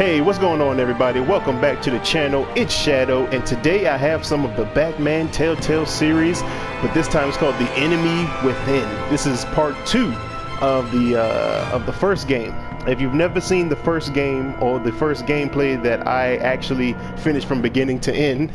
Hey, what's going on, everybody? Welcome back to the channel. It's Shadow, and today I have some of the Batman Telltale series, but this time it's called The Enemy Within. This is part 2 of the first game. If you've never seen the first game or the first gameplay that I actually finished from beginning to end,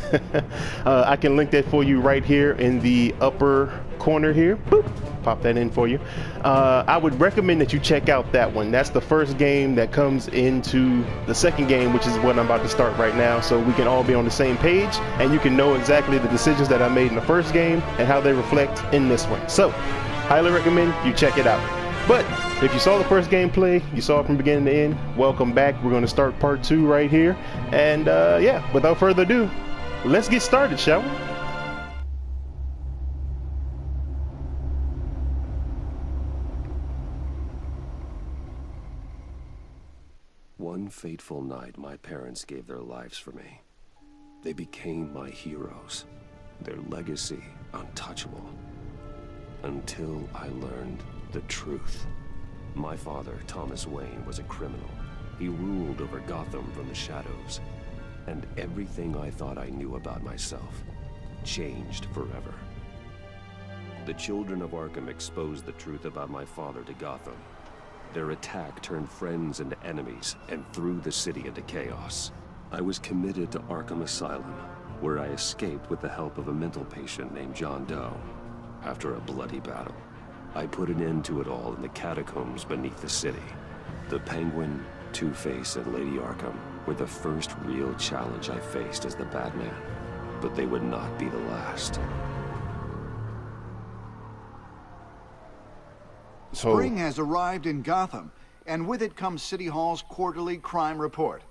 I can link that for you right here in the upper corner here. Boop. Pop that in for you. I would recommend that you check out that one. That's the first game that comes into the second game, which is what I'm about to start right now, so we can all be on the same page and you can know exactly the decisions that I made in the first game and how they reflect in this one. So highly recommend you check it out. But if you saw the first gameplay, you saw it from beginning to end, welcome back. We're going to start part 2 right here, and yeah, without further ado, let's get started, shall we? One fateful night, my parents gave their lives for me. They became my heroes, their legacy untouchable. Until I learned the truth. My father, Thomas Wayne, was a criminal. He ruled over Gotham from the shadows. And everything I thought I knew about myself changed forever. The Children of Arkham exposed the truth about my father to Gotham. Their attack turned friends into enemies and threw the city into chaos. I was committed to Arkham Asylum, where I escaped with the help of a mental patient named John Doe. After a bloody battle, I put an end to it all in the catacombs beneath the city. The Penguin, Two-Face, and Lady Arkham were the first real challenge I faced as the Batman, but they would not be the last. Spring has arrived in Gotham, and with it comes City Hall's quarterly crime report.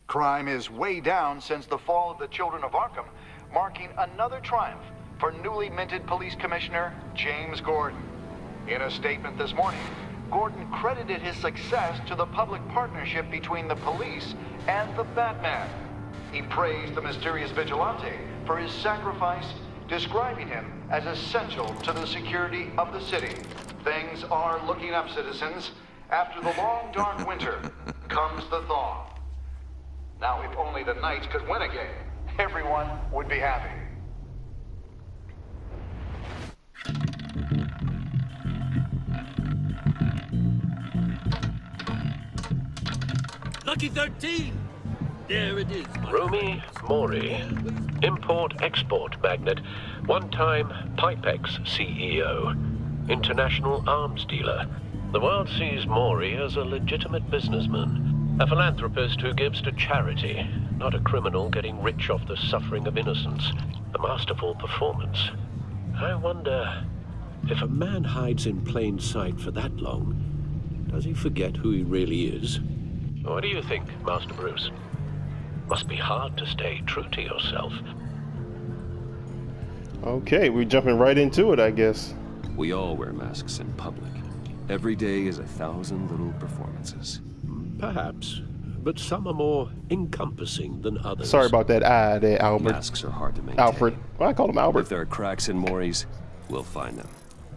Crime is way down since the fall of the Children of Arkham, marking another triumph for newly minted Police Commissioner James Gordon. In a statement this morning, Gordon credited his success to the public partnership between the police and the Batman. He praised the mysterious vigilante for his sacrifice, describing him as essential to the security of the city. Things are looking up, citizens. After the long, dark winter comes the thaw. Now, if only the Knights could win again, everyone would be happy. Lucky 13! There it is. Rumi Mori, import-export magnate, one-time Pipex CEO, international arms dealer. The world sees Mori as a legitimate businessman, a philanthropist who gives to charity, not a criminal getting rich off the suffering of innocence. A masterful performance. I wonder, if a man hides in plain sight for that long, does he forget who he really is? What do you think, Master Bruce? Must be hard to stay true to yourself. Okay, we're jumping right into it, I guess. We all wear masks in public. Every day is 1,000 little performances. Perhaps, but some are more encompassing than others. Sorry about that eye there, Albert. Masks are hard to maintain. Alfred. Well, I call him Albert. If there are cracks in Mori's, we'll find them.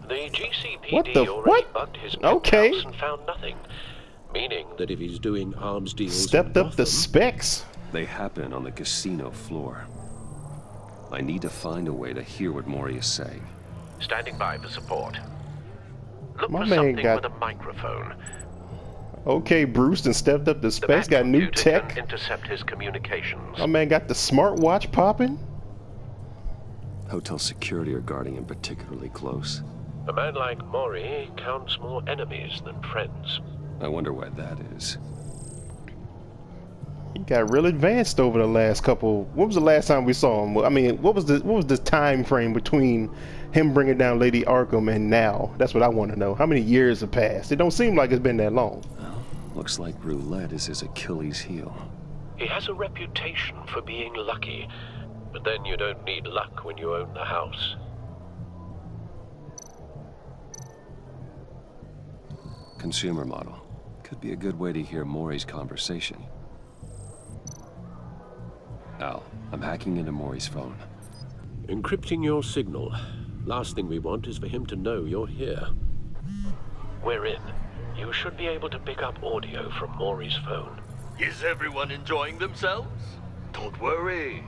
The GCPD What the- already what? bugged his Okay. penthouse and found nothing. Meaning that if he's doing arms deals Stepped in up the Gotham, specs. They happen on the casino floor. I need to find a way to hear what Mori is saying. standing by for support. Look My for man something got- with a microphone. Okay, Bruce done stepped up the The specs, Bat got new computer tech. can intercept his communications. My man got the smartwatch popping. Hotel security are guarding him particularly close. A man like Mori counts more enemies than friends. I wonder why that is. He got real advanced over the last couple. What was the last time we saw him? I mean, what was the time frame between him bringing down Lady Arkham and now? That's what I want to know. How many years have passed? It don't seem like it's been that long. Well, looks like roulette is his Achilles heel. He has a reputation for being lucky, but then you don't need luck when you own the house. Consumer model. Could be a good way to hear Mori's conversation. Al, I'm hacking into Mori's phone. Encrypting your signal. Last thing we want is for him to know you're here. We're in. You should be able to pick up audio from Mori's phone. Is everyone enjoying themselves? Don't worry.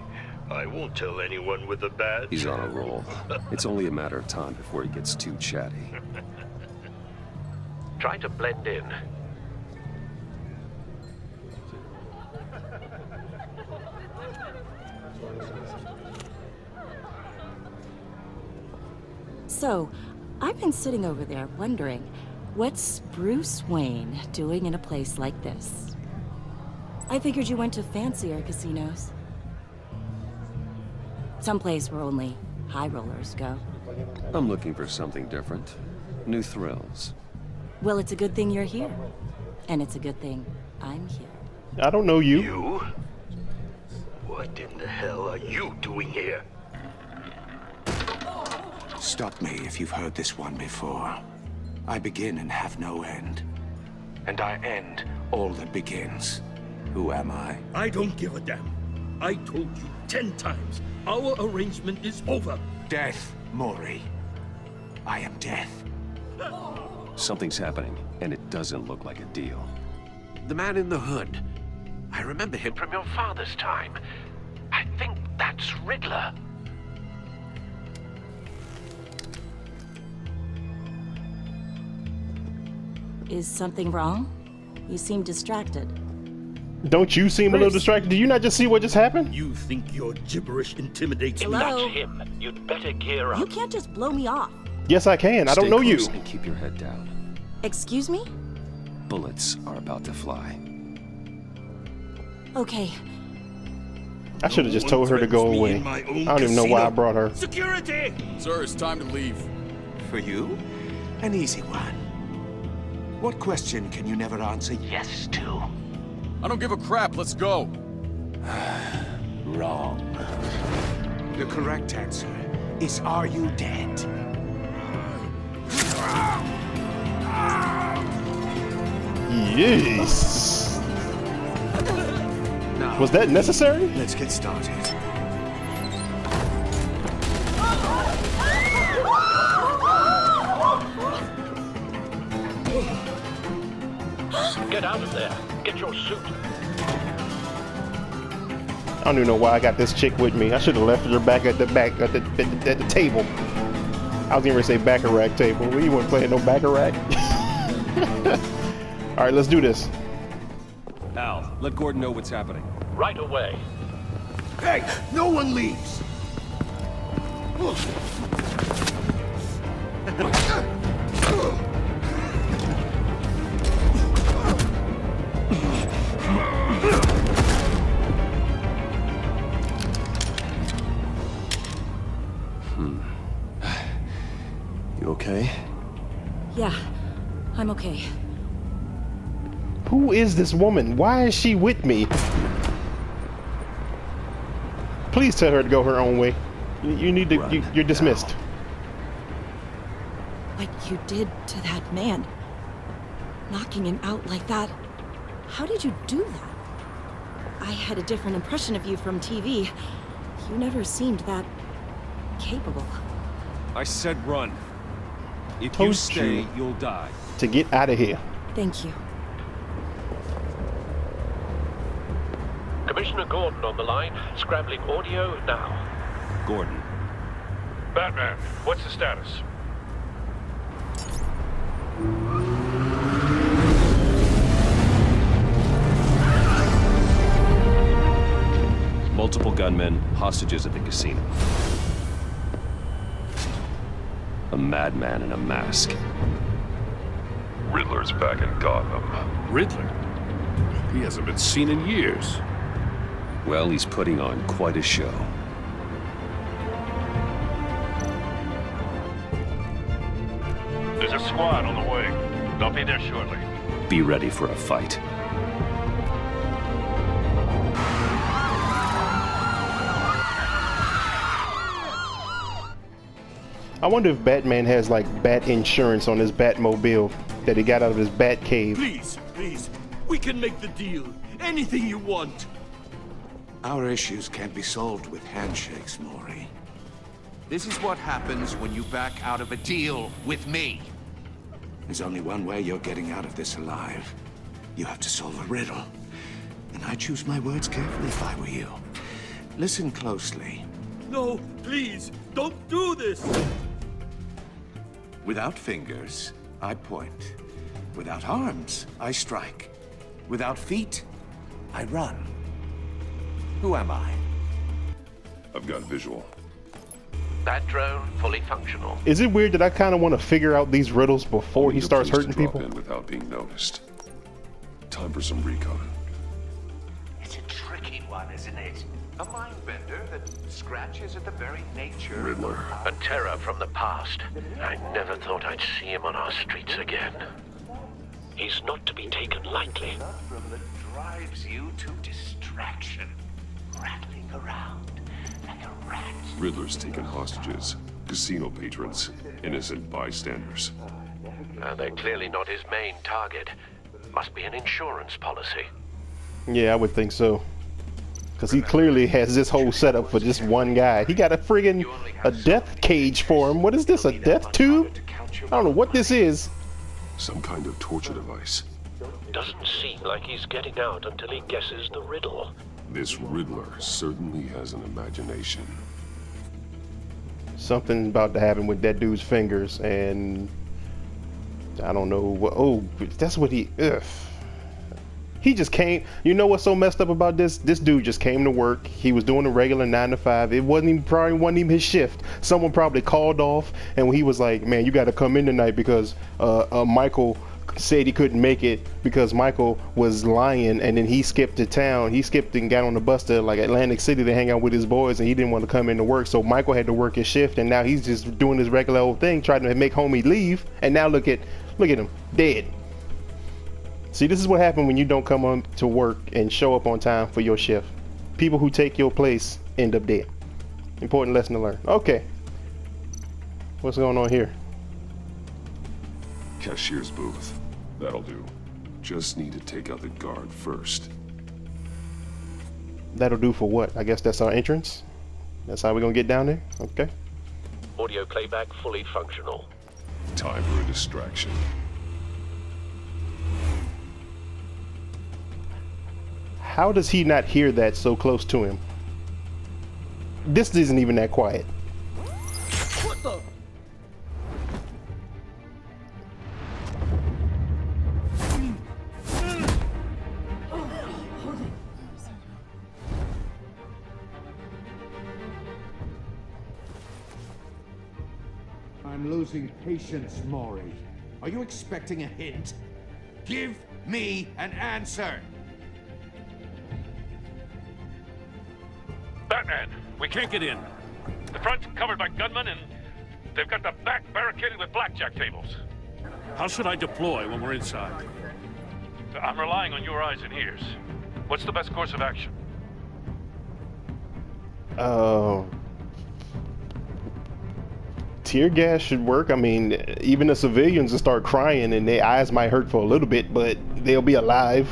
I won't tell anyone with a badge. He's on a roll. It's only a matter of time before he gets too chatty. Try to blend in. So, I've been sitting over there wondering, what's Bruce Wayne doing in a place like this? I figured you went to fancier casinos. Someplace where only high rollers go. I'm looking for something different. New thrills. Well, it's a good thing you're here. And it's a good thing I'm here. I don't know you. You? What in the hell are you doing here? Stop me if you've heard this one before. I begin and have no end. And I end all that begins. Who am I? I don't give a damn. I told you 10 times. Our arrangement is over. Death, Maury. I am death. Something's happening, and it doesn't look like a deal. The man in the hood. I remember him from your father's time. I think that's Riddler. Is something wrong? You seem distracted. Don't you seem a little distracted? Do you not just see what just happened? You think your gibberish intimidates me? Hello? That's him. You'd better gear up. You can't just blow me off. Yes, I can. I don't Stay know you. close and keep your head down. Excuse me? Bullets are about to fly. Okay, I should have just told her to go away. I don't even know why I brought her. Security! Sir, it's time to leave. For you? An easy one. What question can you never answer yes to? I don't give a crap, let's go. Wrong. The correct answer is, are you dead? Yes. Now, Was that necessary? let's get started. Get out of there. Get your suit. I don't even know why I got this chick with me. I should have left her back at the table. I was gonna say Baccarat table. We weren't playing no Baccarat. All right, let's do this. Al, let Gordon know what's happening. Right away. Hey, no one leaves! You okay? yeah, I'm okay. Who is this woman? Why is she with me? Please tell her to go her own way. You need to. You're dismissed. What you did to that man, knocking him out like that, how did you do that? I had a different impression of you from TV. You never seemed that capable. I said run. If Told you stay, you. you'll die. To get out of here. Thank you. Commissioner Gordon on the line. Scrambling audio now. Gordon. Batman, what's the status? Multiple gunmen, hostages at the casino. A madman in a mask. Riddler's back in Gotham. Riddler? He hasn't been seen in years. Well, he's putting on quite a show. There's a squad on the way. They'll be there shortly. Be ready for a fight. I wonder if Batman has like bat insurance on his Batmobile that he got out of his Bat cave. Please, we can make the deal. Anything you want. Our issues can't be solved with handshakes, Maury. This is what happens when you back out of a deal with me. There's only one way you're getting out of this alive. You have to solve a riddle. I choose my words carefully if I were you. Listen closely. No, please, don't do this! Without fingers, I point. Without arms, I strike. Without feet, I run. Who am I? I've got visual. That drone fully functional. Is it weird that I kind of want to figure out these riddles before he starts hurting people? In without being noticed. Time for some recon. It's a tricky one, isn't it? A mind bender that scratches at the very nature. Riddler. A terror from the past. I never thought I'd see him on our streets again. He's not to be taken lightly. That drives you to distraction, rattling around like a rat. Riddler's taken hostages. Casino patrons. Innocent bystanders. They're clearly not his main target. Must be an insurance policy. Yeah, I would think so. Because he clearly has this whole setup for just one guy. He got a friggin' a death cage for him. What is this, a death tube? I don't know what this is. Some kind of torture device. Doesn't seem like he's getting out until he guesses the riddle. This Riddler certainly has an imagination. Something about to happen with that dude's fingers, and I don't know what. Oh, that's what he. Ugh. He just came. You know what's so messed up about this? This dude just came to work. He was doing a regular 9 to 5. It probably wasn't even his shift. Someone probably called off, and he was like, "Man, you got to come in tonight because Michael said he couldn't make it because Michael was lying, and then he skipped to town. He skipped and got on the bus to like Atlantic City to hang out with his boys, and he didn't want to come into work. So Michael had to work his shift, and now he's just doing his regular old thing, trying to make homie leave. And now look at him, dead." See, this is what happens when you don't come on to work and show up on time for your shift. People who take your place end up dead. Important lesson to learn. Okay. What's going on here? Cashier's booth. That'll do. Just need to take out the guard first. That'll do for what? I guess that's our entrance? That's how we're gonna get down there? Okay. Audio playback fully functional. Time for a distraction. How does he not hear that so close to him? This isn't even that quiet. What the? I'm losing patience, Maury. Are you expecting a hint? Give me an answer! Batman, we can't get in. The front's covered by gunmen, and they've got the back barricaded with blackjack tables. How should I deploy when we're inside? I'm relying on your eyes and ears. What's the best course of action? Tear gas should work. I mean, even the civilians will start crying and their eyes might hurt for a little bit, but they'll be alive.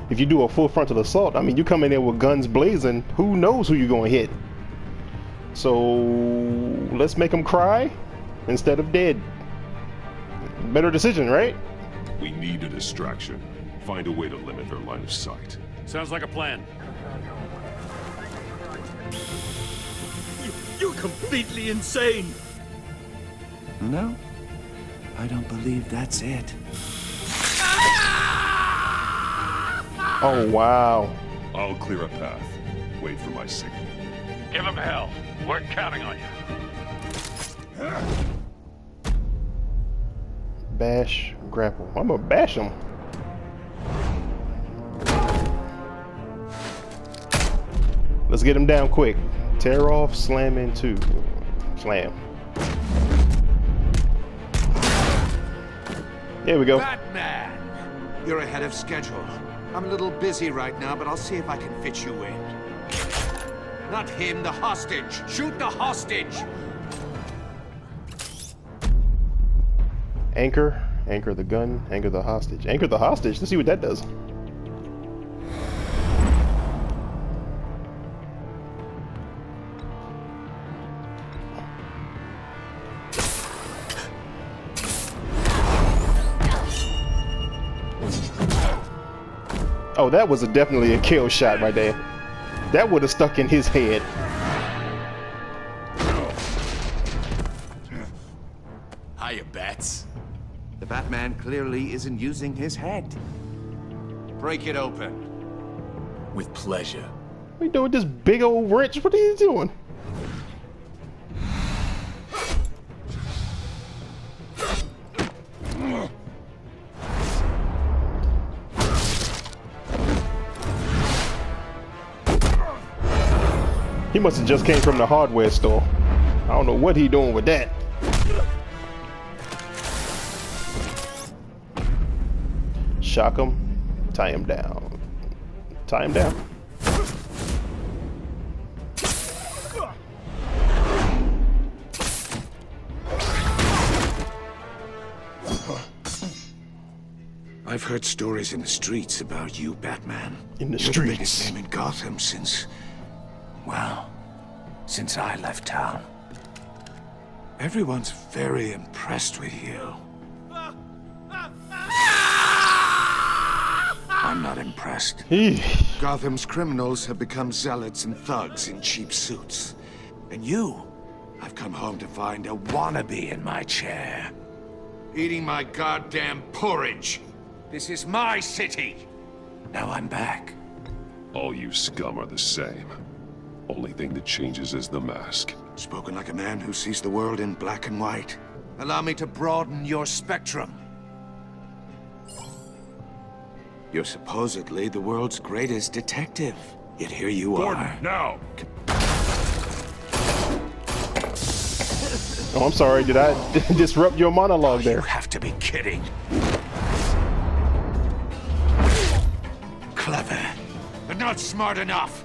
If you do a full frontal assault, I mean, you come in there with guns blazing, who knows who you're going to hit? So let's make them cry instead of dead. Better decision, right? We need a distraction. Find a way to limit their line of sight. Sounds like a plan. You're completely insane! No, I don't believe that's it. Oh, wow. I'll clear a path. Wait for my signal. Give them hell. We're counting on you. Bash, grapple. I'm gonna bash him. Let's get him down quick. Tear off, slam into. Slam. There we go. Batman! You're ahead of schedule. I'm a little busy right now, but I'll see if I can fit you in. Not him, the hostage! Shoot the hostage! Anchor the gun, anchor the hostage. Anchor the hostage, let's see what that does. Oh, that was definitely a kill shot right there. That would have stuck in his head. Hiya, Bats. The Batman clearly isn't using his head. Break it open. With pleasure. What are you doing with this big old wrench? What are you doing? He must have just came from the hardware store. I don't know what he doing with that. Shock him, tie him down. Tie him down. I've heard stories in the streets about you, Batman. In the You're streets. the biggest name in Gotham since... well, since I left town. Everyone's very impressed with you. I'm not impressed. Gotham's criminals have become zealots and thugs in cheap suits. And you, I've come home to find a wannabe in my chair. Eating my goddamn porridge. This is my city. Now I'm back. All you scum are the same. Only thing that changes is the mask. Spoken like a man who sees the world in black and white. Allow me to broaden your spectrum. You're supposedly the world's greatest detective. Yet here you are. Now! Oh, I'm sorry. Did I disrupt your monologue there? You have to be kidding. Clever, but not smart enough.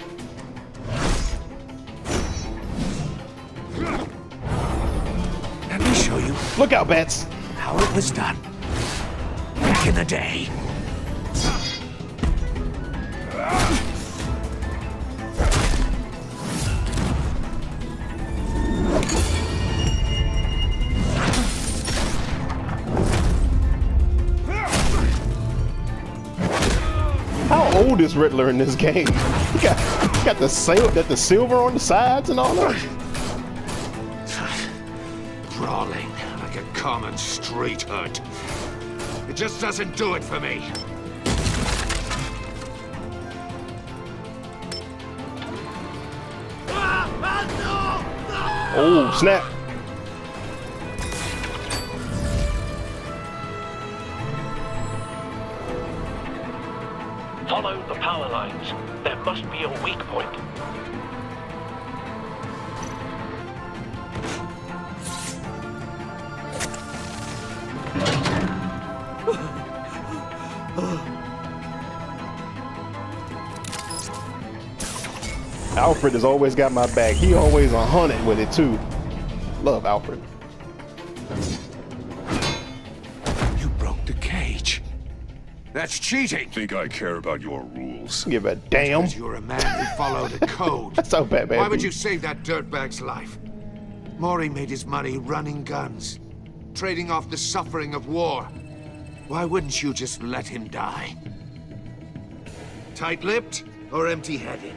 Let me show you Look out, Bats. how it was done back in the day. How old is Riddler in this game? He got the silver on the sides and all that. Brawling like a common street hood. It just doesn't do it for me. Oh, snap. Follow the power lines. There must be a weak point. Alfred has always got my back. He always 100 with it too. Love Alfred. You broke the cage. That's cheating. Think I care about your rules? Give a damn. Because you're a man who followed a code. That's so bad, man. Why would you save that dirtbag's life? Maury made his money running guns, trading off the suffering of war. Why wouldn't you just let him die? Tight-lipped or empty-headed?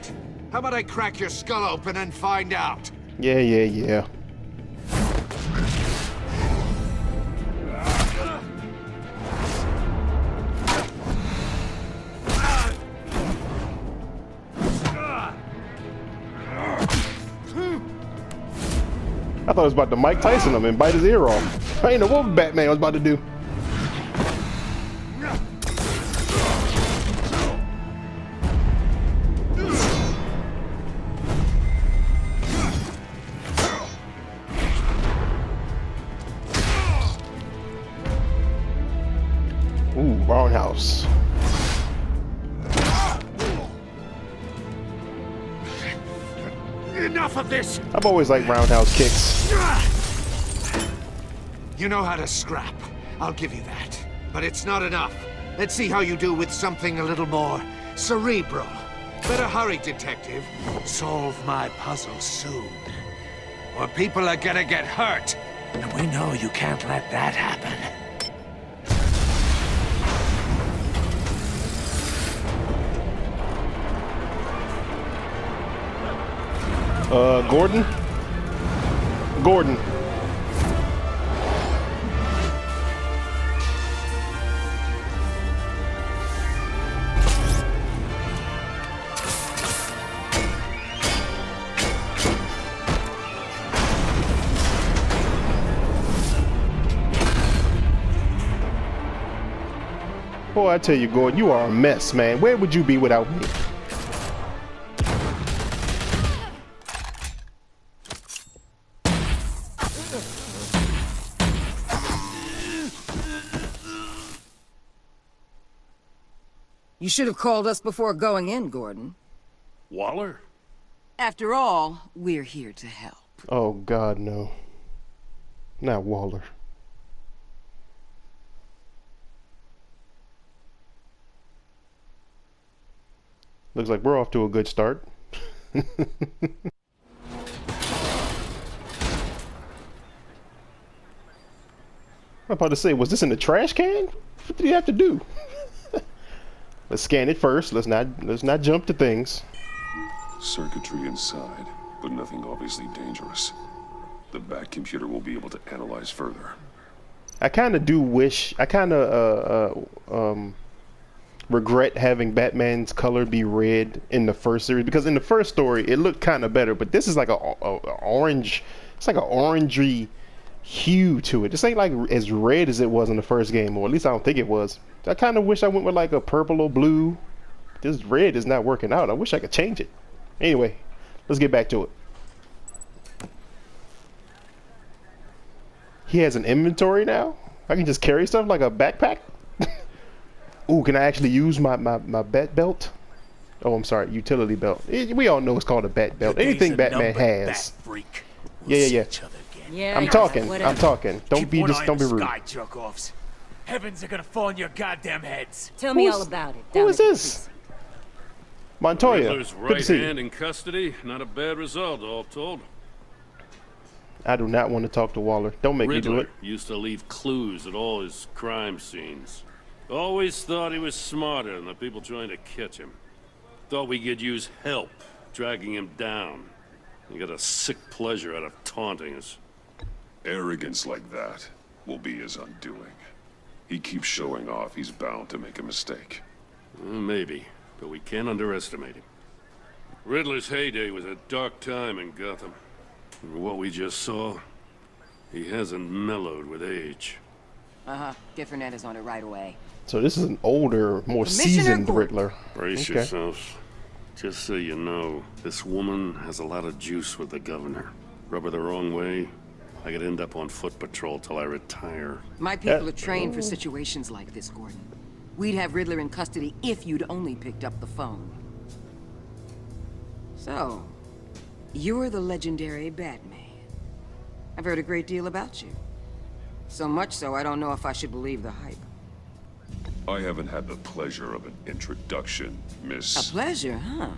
How about I crack your skull open and find out? Yeah. I thought it was about to Mike Tyson him and bite his ear off. I ain't know what Batman was about to do. Ooh, roundhouse. Enough of this! I've always liked roundhouse kicks. You know how to scrap. I'll give you that. But it's not enough. Let's see how you do with something a little more cerebral. Better hurry, detective. Solve my puzzle soon. Or people are gonna get hurt. And we know you can't let that happen. Gordon? Gordon. Boy, I tell you, Gordon, you are a mess, man. Where would you be without me? You should have called us before going in, Gordon. Waller? After all, we're here to help. Oh, God, no. Not Waller. Looks like we're off to a good start. I'm about to say, was this in the trash can? What did he have to do? Let's scan it first. Let's not jump to things. Circuitry inside, but nothing obviously dangerous. The back computer will be able to analyze further. I kind of do wish. I kind of regret having Batman's color be red in the first series, because in the first story it looked kind of better, but this is like a orange. It's like an orangey hue to it. This ain't like as red as it was in the first game, or at least I don't think it was. I kind of wish I went with like a purple or blue. This red is not working out. I wish I could change it. Anyway, let's get back to it. He has an inventory now. I can just carry stuff like a backpack. Ooh, can I actually use my bat belt? Oh, I'm sorry, utility belt. We all know it's called a bat belt. Anything Batman has. Yeah. I'm talking. Don't be rude. Jerk-offs. Heavens are gonna fall on your goddamn heads. Tell me all about it. Who is this? Montoya. Riddler's right hand in custody. Not a bad result, all told. I do not want to talk to Waller. Don't make me do it. Riddler used to leave clues at all his crime scenes. Always thought he was smarter than the people trying to catch him. Thought we could use help, dragging him down. He got a sick pleasure out of taunting us. Arrogance like that will be his undoing. He keeps showing off, he's bound to make a mistake. Maybe, but we can't underestimate him. Riddler's heyday was a dark time in Gotham. And what we just saw, he hasn't mellowed with age. Get Fernandez on it right away. So this is an older, more seasoned Riddler. Brace yourselves. Just so you know, this woman has a lot of juice with the governor. Rub her the wrong way, I could end up on foot patrol till I retire. My people are trained for situations like this, Gordon. We'd have Riddler in custody if you'd only picked up the phone. So, you're the legendary Batman. I've heard a great deal about you. So much so, I don't know if I should believe the hype. I haven't had the pleasure of an introduction, Miss... A pleasure, huh?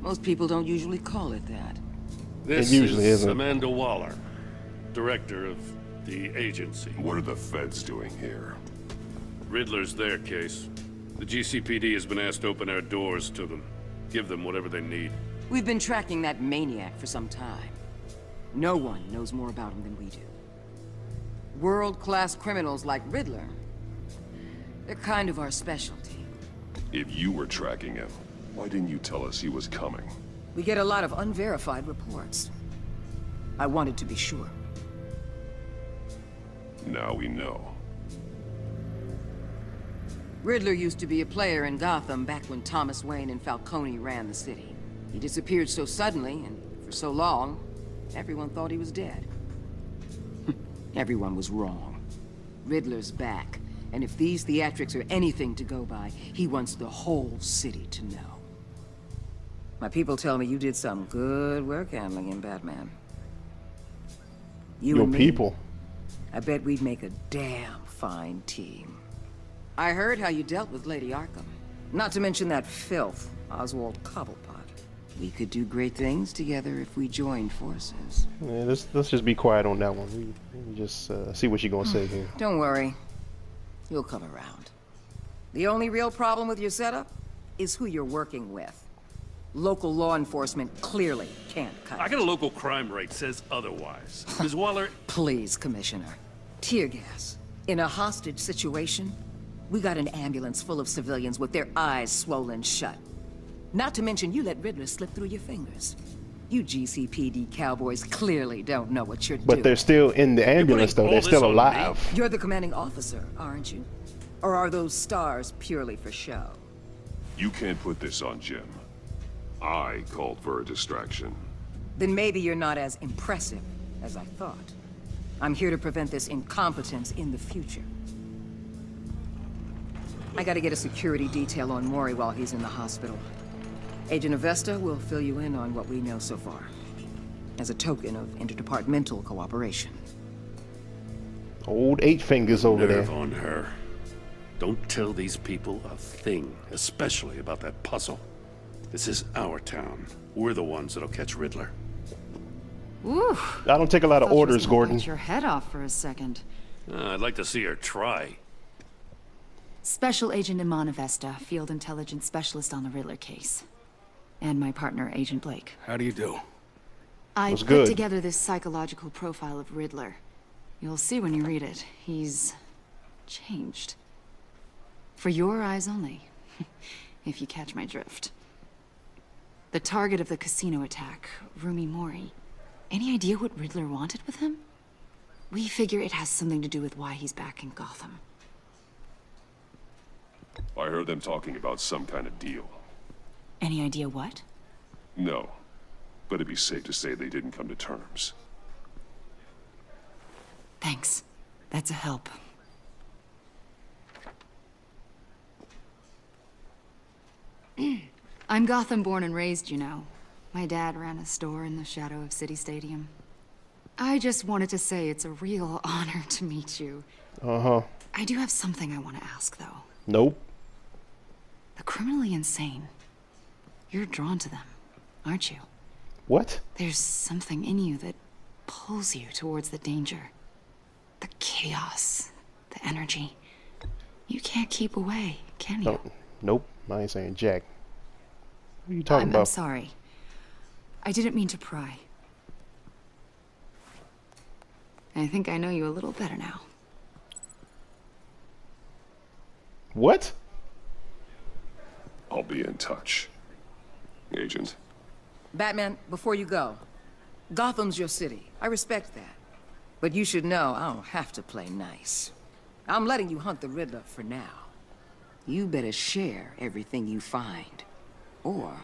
Most people don't usually call it that. This it usually is isn't. Amanda Waller, director of the agency. What are the feds doing here? Riddler's their case. The GCPD has been asked to open our doors to them. Give them whatever they need. We've been tracking that maniac for some time. No one knows more about him than we do. World-class criminals like Riddler, they're kind of our specialty. If you were tracking him, why didn't you tell us he was coming? We get a lot of unverified reports. I wanted to be sure. Now we know. Riddler used to be a player in Gotham back when Thomas Wayne and Falcone ran the city. He disappeared so suddenly and for so long, everyone thought he was dead. Everyone was wrong. Riddler's back, and if these theatrics are anything to go by, he wants the whole city to know. My people tell me you did some good work handling him, Batman. You Your and me, people. I bet we'd make a damn fine team. I heard how you dealt with Lady Arkham. Not to mention that filth, Oswald Cobblepot. We could do great things together if we joined forces. Yeah, let's just be quiet on that one. We just see what you're gonna say here. Don't worry. You'll come around. The only real problem with your setup is who you're working with. Local law enforcement clearly can't cut I it. got a local crime rate says otherwise. Ms. Waller... Please, Commissioner. Tear gas. In a hostage situation, we got an ambulance full of civilians with their eyes swollen shut. Not to mention you let Riddler slip through your fingers. You GCPD cowboys clearly don't know what you're doing. But they're still in the ambulance, though. They're still alive. You're the commanding officer, aren't you? Or are those stars purely for show? You can't put this on Jim. I called for a distraction. Then maybe you're not as impressive as I thought. I'm here to prevent this incompetence in the future. I gotta get a security detail on Maury while he's in the hospital. Agent Avesta will fill you in on what we know so far, as a token of interdepartmental cooperation. Old 8 fingers over Nerve there. on her. Don't tell these people a thing, especially about that puzzle. This is our town. We're the ones that'll catch Riddler. Woo! I don't take a lot of Thought you was orders, gonna Gordon. bite your head off for a second. I'd like to see her try. Special Agent Iman Avesta, Field Intelligence Specialist on the Riddler case. And my partner, Agent Blake. How do you do? I What's put good? together this psychological profile of Riddler. You'll see when you read it. He's changed. For your eyes only, if you catch my drift. The target of the casino attack, Rumi Mori. Any idea what Riddler wanted with him? We figure it has something to do with why he's back in Gotham. I heard them talking about some kind of deal. Any idea what? No, but it'd be safe to say they didn't come to terms. Thanks. That's a help. I'm Gotham born and raised, you know. My dad ran a store in the shadow of City Stadium. I just wanted to say it's a real honor to meet you. Uh-huh. I do have something I want to ask, though. Nope. The criminally insane. You're drawn to them, aren't you? What? There's something in you that pulls you towards the danger. The chaos, the energy. You can't keep away, can you? No, nope. I ain't saying jack. What are you talking about? I'm sorry. I didn't mean to pry. I think I know you a little better now. What? I'll be in touch. Agent. Batman, before you go, Gotham's your city. I respect that. But you should know I don't have to play nice. I'm letting you hunt the Riddler for now. You better share everything you find. Or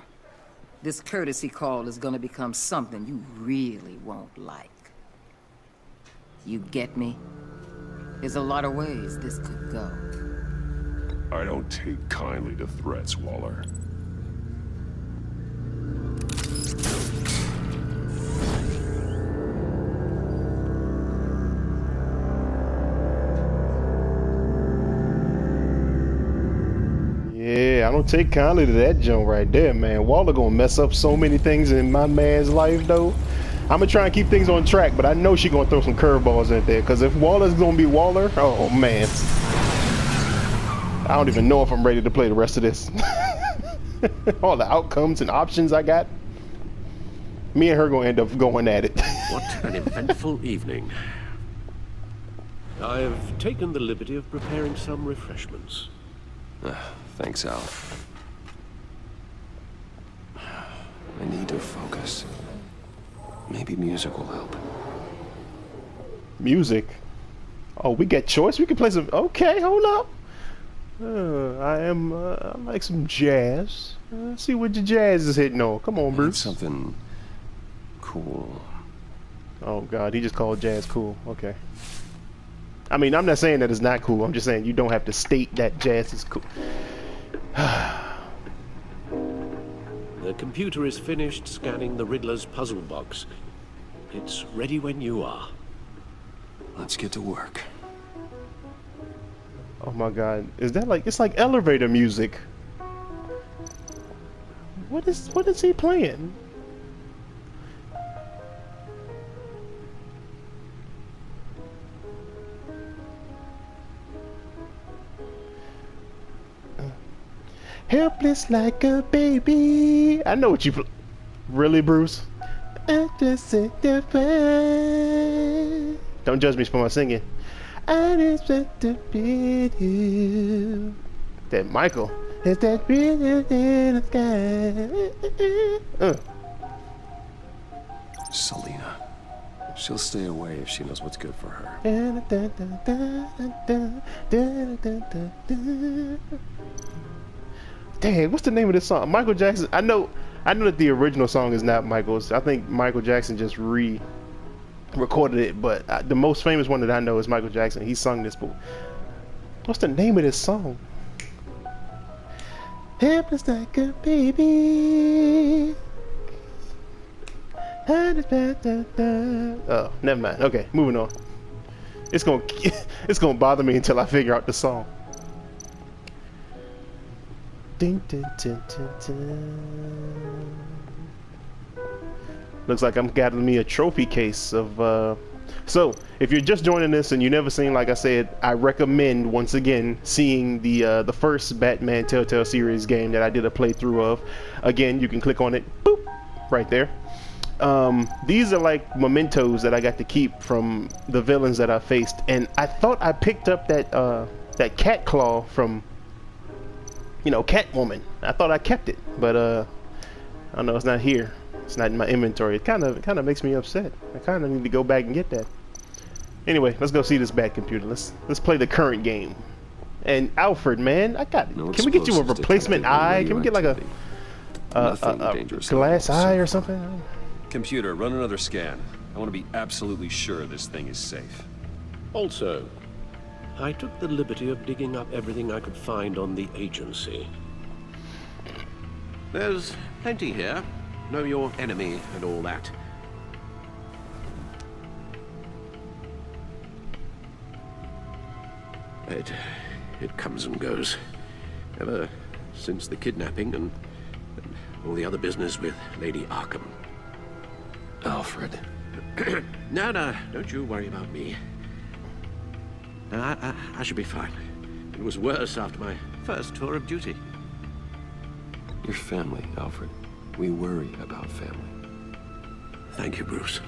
this courtesy call is gonna become something you really won't like. You get me? There's a lot of ways this could go. I don't take kindly to threats, Waller. Yeah, I don't take kindly to that jump right there, man. Waller gonna mess up so many things in my man's life, though. I'm gonna try and keep things on track, but I know she gonna throw some curveballs in there. Cause if Waller's gonna be Waller, oh man, I don't even know if I'm ready to play the rest of this. All the outcomes and options I got. Me and her gonna end up going at it. What an eventful evening. I've taken the liberty of preparing some refreshments. Thanks, Al. I need to focus. Maybe music will help. Music? Oh, we got choice? We can play some... Okay, hold up. I like some jazz. Let's see what the jazz is hitting on. Come on, Bruce. Something cool. Oh, God, he just called jazz cool. Okay. I mean, I'm not saying that it's not cool. I'm just saying you don't have to state that jazz is cool. The computer is finished scanning the Riddler's puzzle box. It's ready when you are. Let's get to work. Oh my God, is that like, it's like elevator music. What is he playing? Helpless like a baby. I know what you... Really, Bruce? Don't judge me for my singing. I just want to be you. That Michael. Is that real in the sky? Selena. She'll stay away if she knows what's good for her. Dang, what's the name of this song? Michael Jackson. I know that the original song is not Michael's. I think Michael Jackson just recorded it, but the most famous one that I know is Michael Jackson. He sung this, but what's the name of this song? Helpless like a baby. Oh, never mind. Okay, moving on. It's gonna bother me until I figure out the song. Ding, ding, ding, ding, ding. Looks like I'm gathering me a trophy case of so if you're just joining this and you've never seen, like I said, I recommend once again seeing the first Batman Telltale series game that I did a playthrough of. Again, you can click on it, boop, right there. These are like mementos that I got to keep from the villains that I faced, and I thought I picked up that cat claw from, you know, Catwoman. I thought I kept it, but I don't know, it's not here. It's not in my inventory. It kind of makes me upset. I kind of need to go back and get that. Anyway, let's go see this Bat computer. Let's play the current game. And Alfred, man, I got it. No Can we get you a replacement eye? Can we get like a glass eye or something? Computer, run another scan. I want to be absolutely sure this thing is safe. Also, I took the liberty of digging up everything I could find on the agency. There's plenty here. Know your enemy and all that. It comes and goes. Ever since the kidnapping and all the other business with Lady Arkham. Alfred. No, don't you worry about me. I should be fine. It was worse after my first tour of duty. Your family, Alfred. We worry about family. Thank you, Bruce.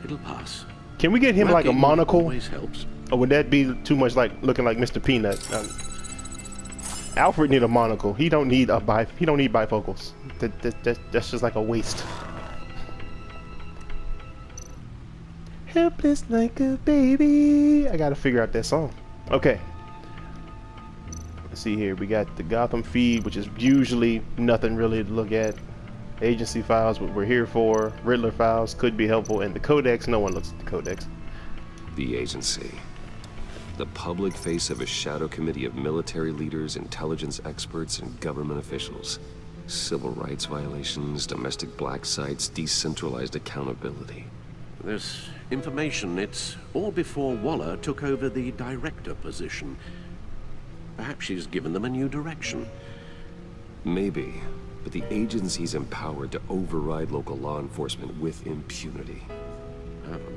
It'll pass. Can we get him like a monocle? Always helps. Or would that be too much like looking like Mr. Peanut? Alfred need a monocle. He don't need bifocals. That's just like a waste. Helpless like a baby. I gotta figure out that song. Okay. Let's see here. We got the Gotham feed, which is usually nothing really to look at. Agency files, what we're here for. Riddler files could be helpful. And the Codex, no one looks at the Codex. The agency. The public face of a shadow committee of military leaders, intelligence experts, and government officials. Civil rights violations, domestic black sites, decentralized accountability. This information, it's all before Waller took over the director position. Perhaps she's given them a new direction. Maybe, but the agency's empowered to override local law enforcement with impunity.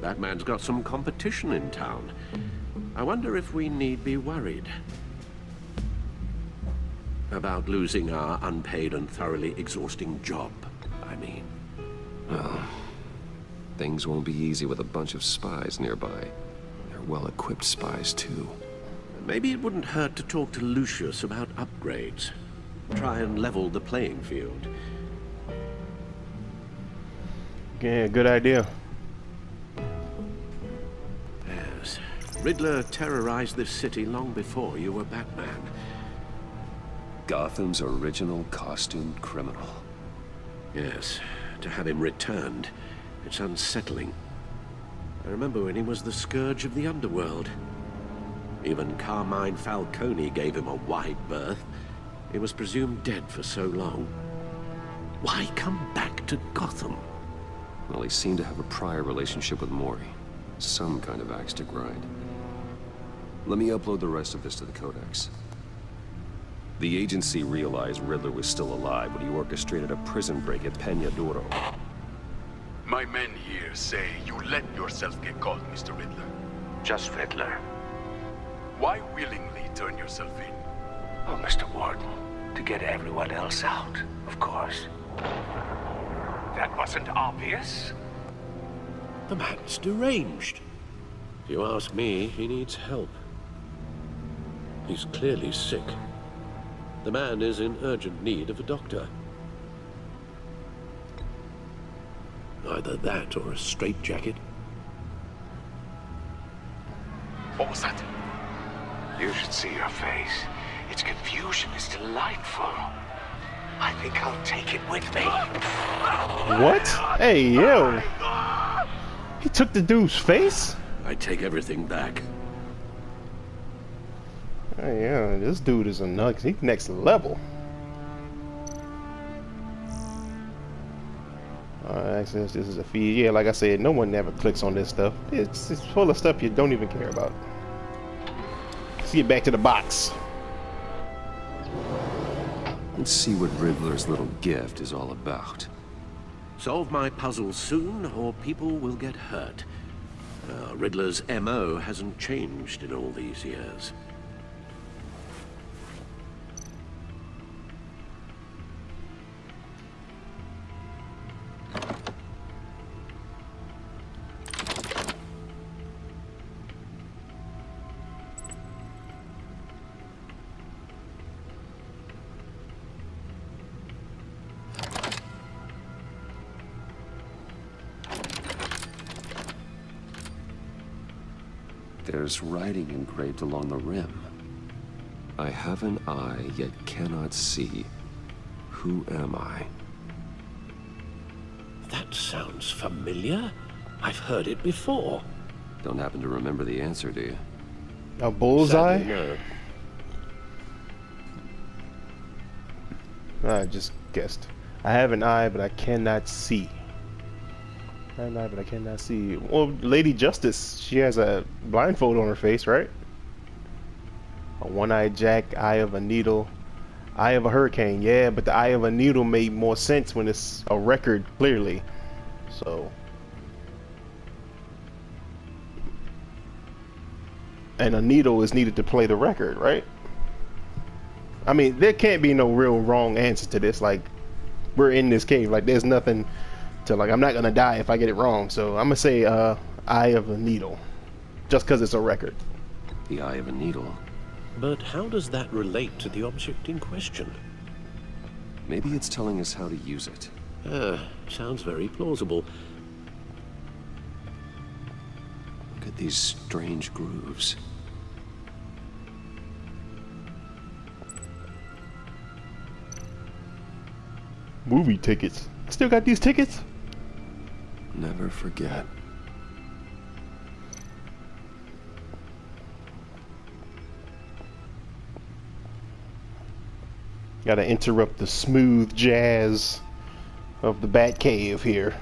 Batman's got some competition in town. I wonder if we need be worried about losing our unpaid and thoroughly exhausting job, I mean. Well, things won't be easy with a bunch of spies nearby. They're well-equipped spies, too. Maybe it wouldn't hurt to talk to Lucius about upgrades. Try and level the playing field. Yeah, good idea. Yes. Riddler terrorized this city long before you were Batman. Gotham's original costumed criminal. Yes. To have him returned, it's unsettling. I remember when he was the scourge of the underworld. Even Carmine Falcone gave him a wide berth. He was presumed dead for so long. Why come back to Gotham? Well, he seemed to have a prior relationship with Mori. Some kind of axe to grind. Let me upload the rest of this to the Codex. The agency realized Riddler was still alive when he orchestrated a prison break at Peña Duro. My men here say you let yourself get caught, Mr. Riddler. Just Riddler. Why willingly turn yourself in? Oh, Mr. Warden, to get everyone else out, of course. That wasn't obvious. The man's deranged. If you ask me, he needs help. He's clearly sick. The man is in urgent need of a doctor. Either that or a straitjacket. What was that? You should see your face. Its confusion is delightful. I think I'll take it with me. What? Hey, yo. He took the dude's face? I take everything back. Hey, yeah, this dude is a nut. He's next level. Access, this is a feed. Yeah, like I said, no one ever clicks on this stuff. It's full of stuff you don't even care about. Let's get back to the box. Let's see what Riddler's little gift is all about. Solve my puzzle soon, or people will get hurt. Riddler's MO hasn't changed in all these years. There's writing engraved along the rim. I have an eye, yet cannot see. Who am I? That sounds familiar. I've heard it before. Don't happen to remember the answer, do you? A bullseye? Sadly, no. I just guessed. I have an eye, but I cannot see. I have an eye, but I cannot see. Well, Lady Justice, she has a blindfold on her face, right? A one-eyed jack, eye of a needle, eye of a hurricane. Yeah, but the eye of a needle made more sense when it's a record, clearly. So. And a needle is needed to play the record, right? I mean, there can't be no real wrong answer to this. Like, we're in this cave. Like, there's nothing to, like, I'm not gonna die if I get it wrong. So I'm gonna say eye of a needle, just because it's a record. The eye of a needle. But how does that relate to the object in question? Maybe it's telling us how to use it. Sounds very plausible. Look at these strange grooves. Movie tickets. Still got these tickets? Never forget. Gotta interrupt the smooth jazz of the Batcave here.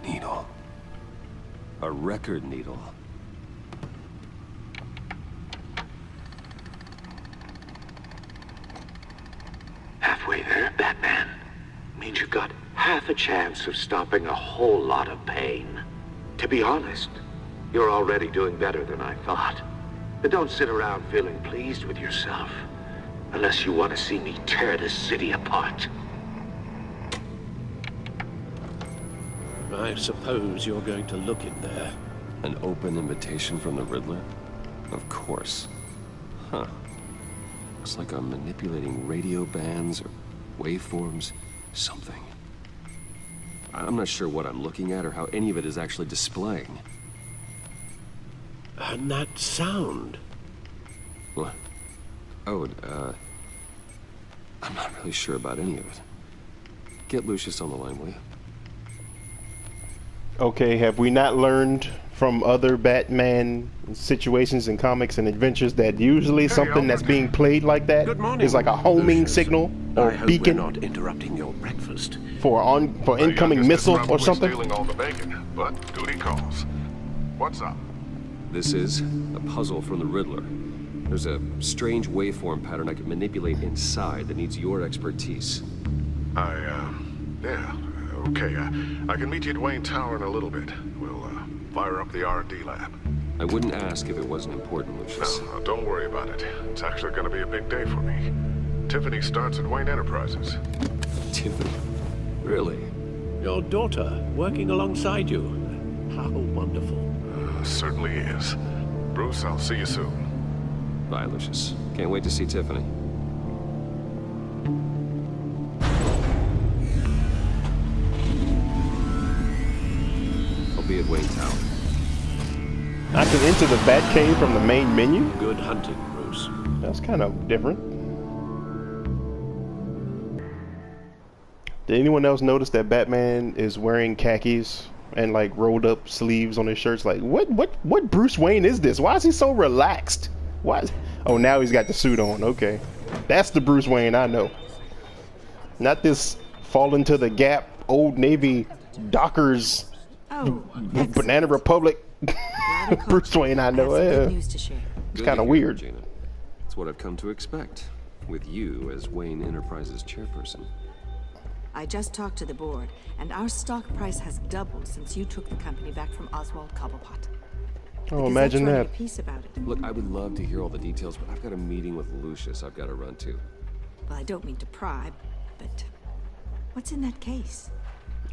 Needle. A record needle. Halfway there, Batman. Means you've got half a chance of stopping a whole lot of pain. To be honest, you're already doing better than I thought. But don't sit around feeling pleased with yourself. Unless you want to see me tear this city apart. I suppose you're going to look in there. An open invitation from the Riddler? Of course. Huh. Looks like I'm manipulating radio bands or waveforms, something. I'm not sure what I'm looking at or how any of it is actually displaying. And that sound. What? Oh, I'm not really sure about any of it. Get Lucius on the line, will you? Okay, have we not learned from other Batman situations and comics and adventures that usually something that's being played like that is like a homing Lucius. signal or I hope beacon we're not interrupting your breakfast. for incoming missile or something? Stealing all the bacon, but duty calls. What's up? This is a puzzle from the Riddler. There's a strange waveform pattern I can manipulate inside that needs your expertise. Yeah, okay. I can meet you at Wayne Tower in a little bit. We'll, fire up the R&D lab. I wouldn't ask if it wasn't important, Lucius. No, don't worry about it. It's actually gonna be a big day for me. Tiffany starts at Wayne Enterprises. Tiffany? Really? Your daughter, working alongside you. How wonderful. Certainly is. Bruce, I'll see you soon. Bye, Lucius. Can't wait to see Tiffany. I'll be at Wayne Tower. I can enter the Batcave from the main menu? Good hunting, Bruce. That's kind of different. Did anyone else notice that Batman is wearing khakis and like rolled up sleeves on his shirts? Like, what Bruce Wayne is this? Why is he so relaxed? Why? Oh, now he's got the suit on. Okay, that's the Bruce Wayne I know. Not this fall into the gap, Old Navy, Dockers, Banana Republic Bruce Wayne I know. It's kind of weird. Gina. It's what I've come to expect, with you as Wayne Enterprises chairperson. I just talked to the board, and our stock price has doubled since you took the company back from Oswald Cobblepot. Oh, imagine that. A piece about it. Look, I would love to hear all the details, but I've got a meeting with Lucius I've got to run to. Well, I don't mean to pry, but what's in that case?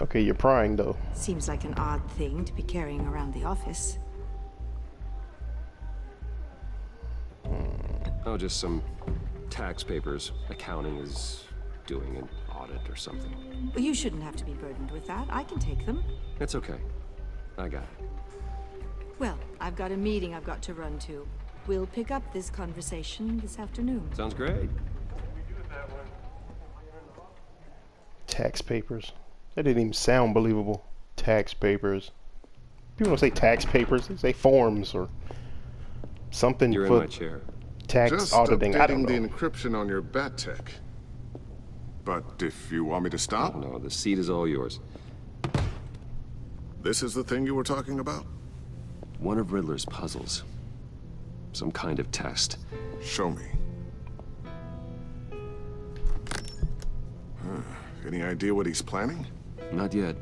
Okay, you're prying though. Seems like an odd thing to be carrying around the office. Oh, just some tax papers. Accounting is doing an audit or something. Well, you shouldn't have to be burdened with that. I can take them. It's okay. I got it. Well, I've got a meeting I've got to run to. We'll pick up this conversation this afternoon. Sounds great. Tax papers. That didn't even sound believable. Tax papers. People don't say tax papers. They say forms or something. You're for in my chair. Tax Just auditing. I don't know. updating the encryption on your bat tech. But if you want me to stop? Oh, no, the seat is all yours. This is the thing you were talking about? One of Riddler's puzzles. Some kind of test. Show me. Any idea what he's planning? Not yet.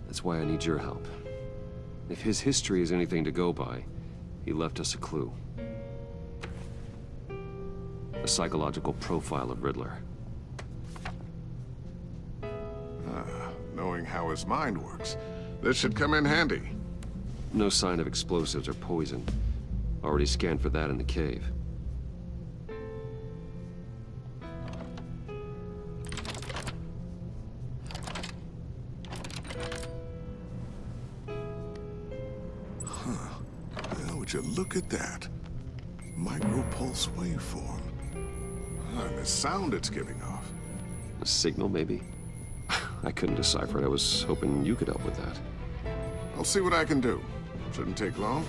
That's why I need your help. If his history is anything to go by, he left us a clue. A psychological profile of Riddler. Knowing how his mind works, this should come in handy. No sign of explosives or poison. Already scanned for that in the cave. Well, would you look at that? Micropulse waveform. And the sound it's giving off. A signal, maybe? I couldn't decipher it. I was hoping you could help with that. I'll see what I can do. Shouldn't take long.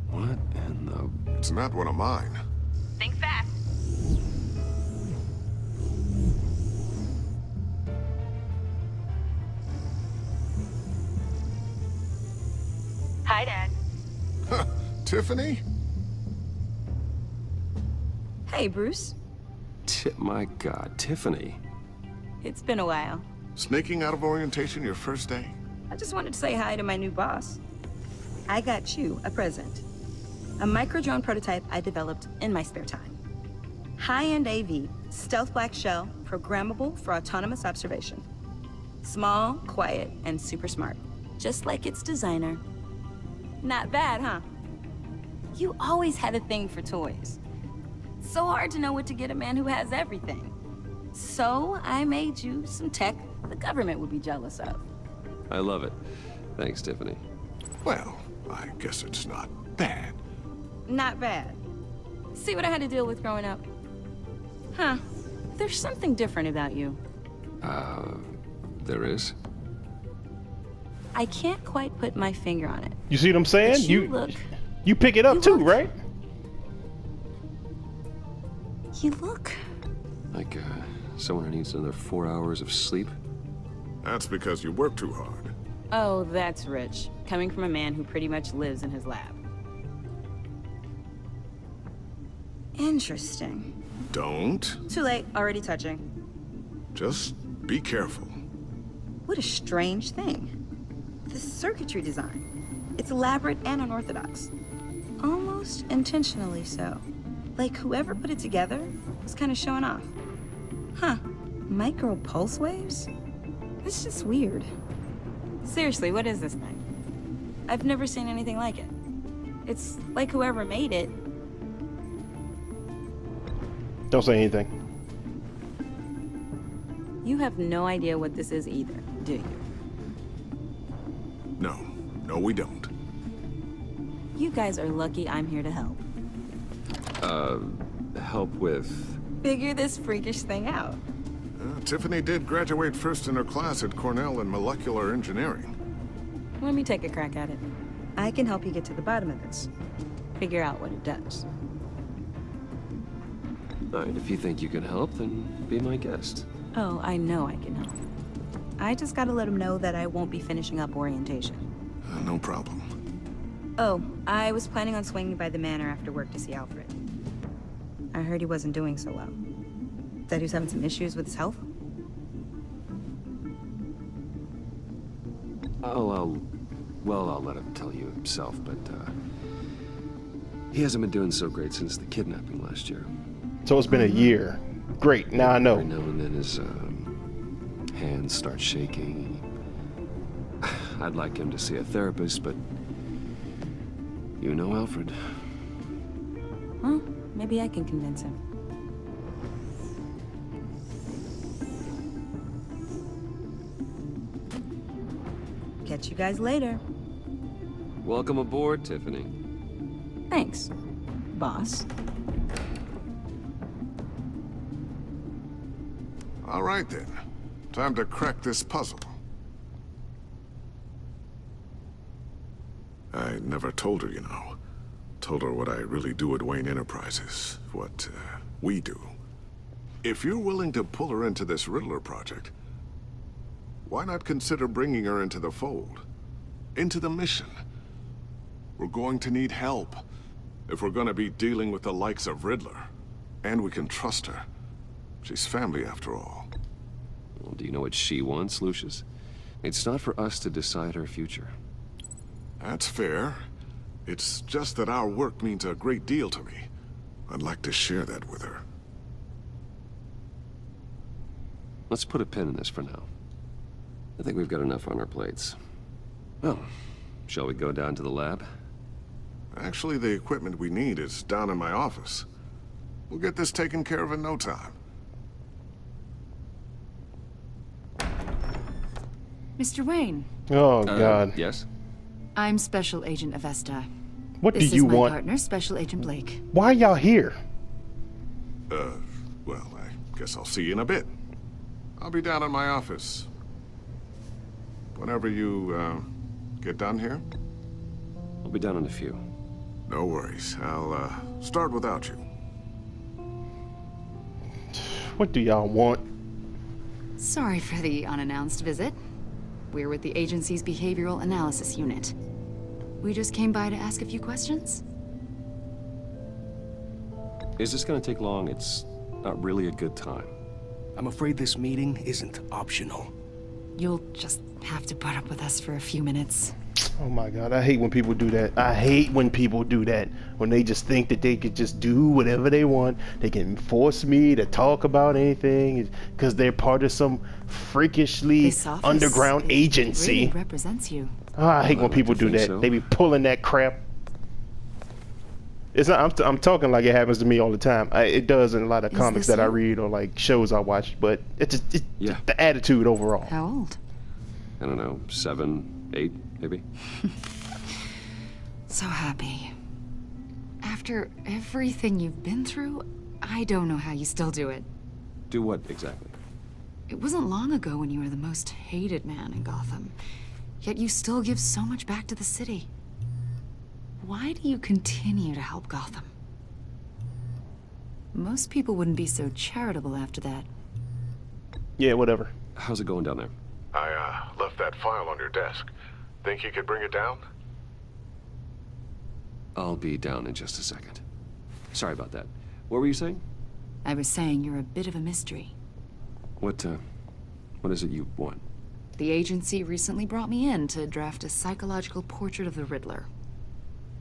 What in the... It's not one of mine. Think fast. Hi, Dad. Tiffany? Hey, Bruce. My God, Tiffany. It's been a while. Sneaking out of orientation your first day? I just wanted to say hi to my new boss. I got you a present. A micro-drone prototype I developed in my spare time. High-end AV, stealth black shell, programmable for autonomous observation. Small, quiet, and super smart. Just like its designer. Not bad, huh? You always had a thing for toys. So hard to know what to get a man who has everything. So I made you some tech the government would be jealous of. I love it. Thanks, Tiffany. Well, I guess it's not bad. Not bad. See what I had to deal with growing up? Huh. There's something different about you. There is? I can't quite put my finger on it. You see what I'm saying? But you pick it up too, right? You look... Like, someone who needs another 4 hours of sleep? That's because you work too hard. Oh, that's rich. Coming from a man who pretty much lives in his lab. Interesting. Don't. Too late. Already touching. Just be careful. What a strange thing. the circuitry design. It's elaborate and unorthodox. Almost intentionally so. Like whoever put it together was kind of showing off. Huh. Micro pulse waves? It's just weird. Seriously, what is this thing? I've never seen anything like it. It's like whoever made it. Don't say anything. You have no idea what this is either, do you? No, we don't. You guys are lucky I'm here to help. Help with... Figure this freakish thing out. Tiffany did graduate first in her class at Cornell in molecular engineering. Let me take a crack at it. I can help you get to the bottom of this. Figure out what it does. Alright, if you think you can help, then be my guest. Oh, I know I can help. I just gotta let him know that I won't be finishing up orientation. No problem. Oh, I was planning on swinging by the manor after work to see Alfred. I heard he wasn't doing so well. That he was having some issues with his health? I'll let him tell you himself, but, he hasn't been doing so great since the kidnapping last year. So it's been a year. Great, now I know. Every now and then his, hands start shaking. I'd like him to see a therapist, but... You know Alfred. Well, maybe I can convince him. Catch you guys later. Welcome aboard, Tiffany. Thanks, boss. All right then. Time to crack this puzzle. I never told her, you know. Told her what I really do at Wayne Enterprises. What, we do. If you're willing to pull her into this Riddler project, why not consider bringing her into the fold? Into the mission? We're going to need help if we're going to be dealing with the likes of Riddler. And we can trust her. She's family after all. Well, do you know what she wants, Lucius? It's not for us to decide her future. That's fair. It's just that our work means a great deal to me. I'd like to share that with her. Let's put a pin in this for now. I think we've got enough on our plates. Well, shall we go down to the lab? Actually, the equipment we need is down in my office. We'll get this taken care of in no time. Mr. Wayne. Oh, God. Yes? I'm Special Agent Avesta. What do you want? This is my partner, Special Agent Blake. Why are y'all here? Well, I guess I'll see you in a bit. I'll be down in my office. Whenever you, get done here? I'll be down in a few. No worries. I'll, start without you. What do y'all want? Sorry for the unannounced visit. We're with the agency's behavioral analysis unit. We just came by to ask a few questions. Is this gonna take long? It's not really a good time. I'm afraid this meeting isn't optional. You'll just have to put up with us for a few minutes. Oh my God, I hate when people do that. I hate when people do that. When they just think that they could just do whatever they want. They can force me to talk about anything because they're part of some freakishly underground agency. It really represents you. Oh, I hate when people do that. They be pulling that crap. It's not. I'm talking like it happens to me all the time. It does in a lot of comics that I read or like shows I watch. But it's the attitude overall. How old? I don't know, 7, 8, maybe. So happy. After everything you've been through, I don't know how you still do it. Do what exactly? It wasn't long ago when you were the most hated man in Gotham. Yet you still give so much back to the city. Why do you continue to help Gotham? Most people wouldn't be so charitable after that. Yeah, whatever. How's it going down there? I, left that file on your desk. Think you could bring it down? I'll be down in just a second. Sorry about that. What were you saying? I was saying you're a bit of a mystery. What is it you want? The agency recently brought me in to draft a psychological portrait of the Riddler.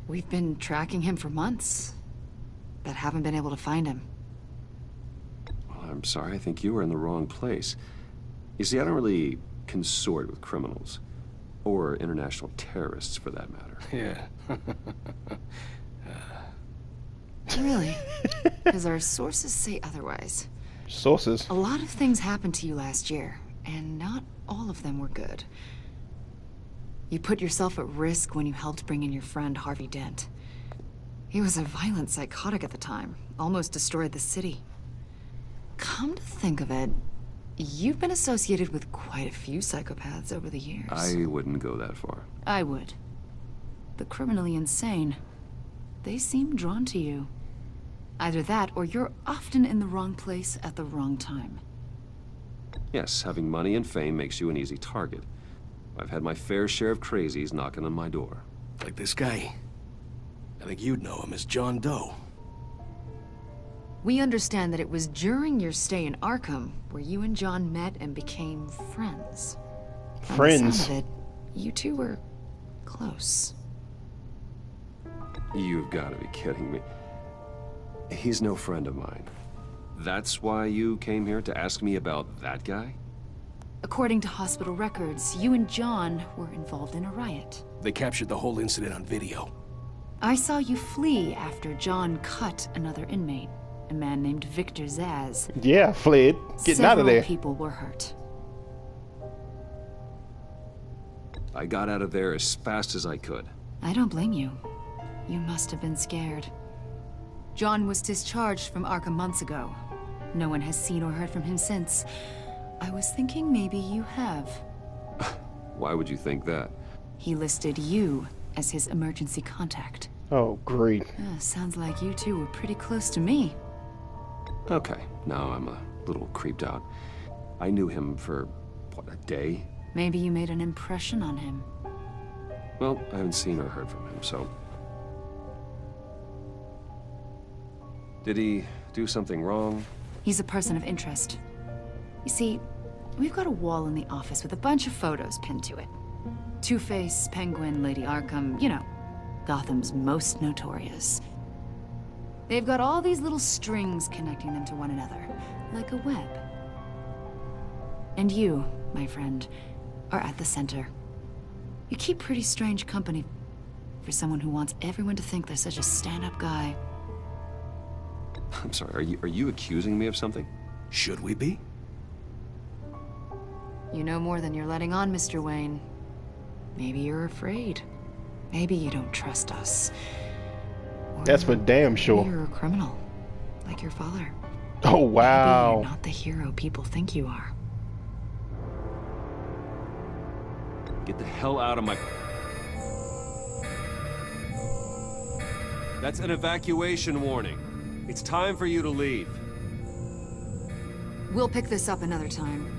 We've been tracking him for months, but haven't been able to find him. Well, I'm sorry, I think you were in the wrong place. You see, I don't really consort with criminals. Or international terrorists, for that matter. Yeah. Really? Because our sources say otherwise. Sources? A lot of things happened to you last year, and not all of them were good. You put yourself at risk when you helped bring in your friend Harvey Dent. He was a violent psychotic at the time, almost destroyed the city. Come to think of it, you've been associated with quite a few psychopaths over the years. I wouldn't go that far. I would. The criminally insane. They seem drawn to you. Either that, or you're often in the wrong place at the wrong time. Yes, having money and fame makes you an easy target. I've had my fair share of crazies knocking on my door. Like this guy. I think you'd know him as John Doe. We understand that it was during your stay in Arkham where you and John met and became friends. From the Friends? sound of it, you two were close. You've got to be kidding me. He's no friend of mine. That's why you came here to ask me about that guy? According to hospital records, you and John were involved in a riot. They captured the whole incident on video. I saw you flee after John cut another inmate, a man named Victor Zaz. Yeah, fled. Getting out of there. Several people were hurt. I got out of there as fast as I could. I don't blame you. You must have been scared. John was discharged from Arkham months ago. No one has seen or heard from him since. I was thinking maybe you have. Why would you think that? He listed you as his emergency contact. Oh, great. Sounds like you two were pretty close to me. Okay, now I'm a little creeped out. I knew him for, what, a day? Maybe you made an impression on him. Well, I haven't seen or heard from him, so... Did he do something wrong? He's a person of interest. You see, we've got a wall in the office with a bunch of photos pinned to it. Two-Face, Penguin, Lady Arkham, you know, Gotham's most notorious. They've got all these little strings connecting them to one another, like a web. And you, my friend, are at the center. You keep pretty strange company for someone who wants everyone to think they're such a stand-up guy. I'm sorry, are you accusing me of something? Should we be? You know more than you're letting on, Mr. Wayne. Maybe you're afraid. Maybe you don't trust us. Or that's for damn sure. You're a criminal, like your father. Oh, wow. Maybe you're not the hero people think you are. Get the hell out of my... That's an evacuation warning. It's time for you to leave. We'll pick this up another time.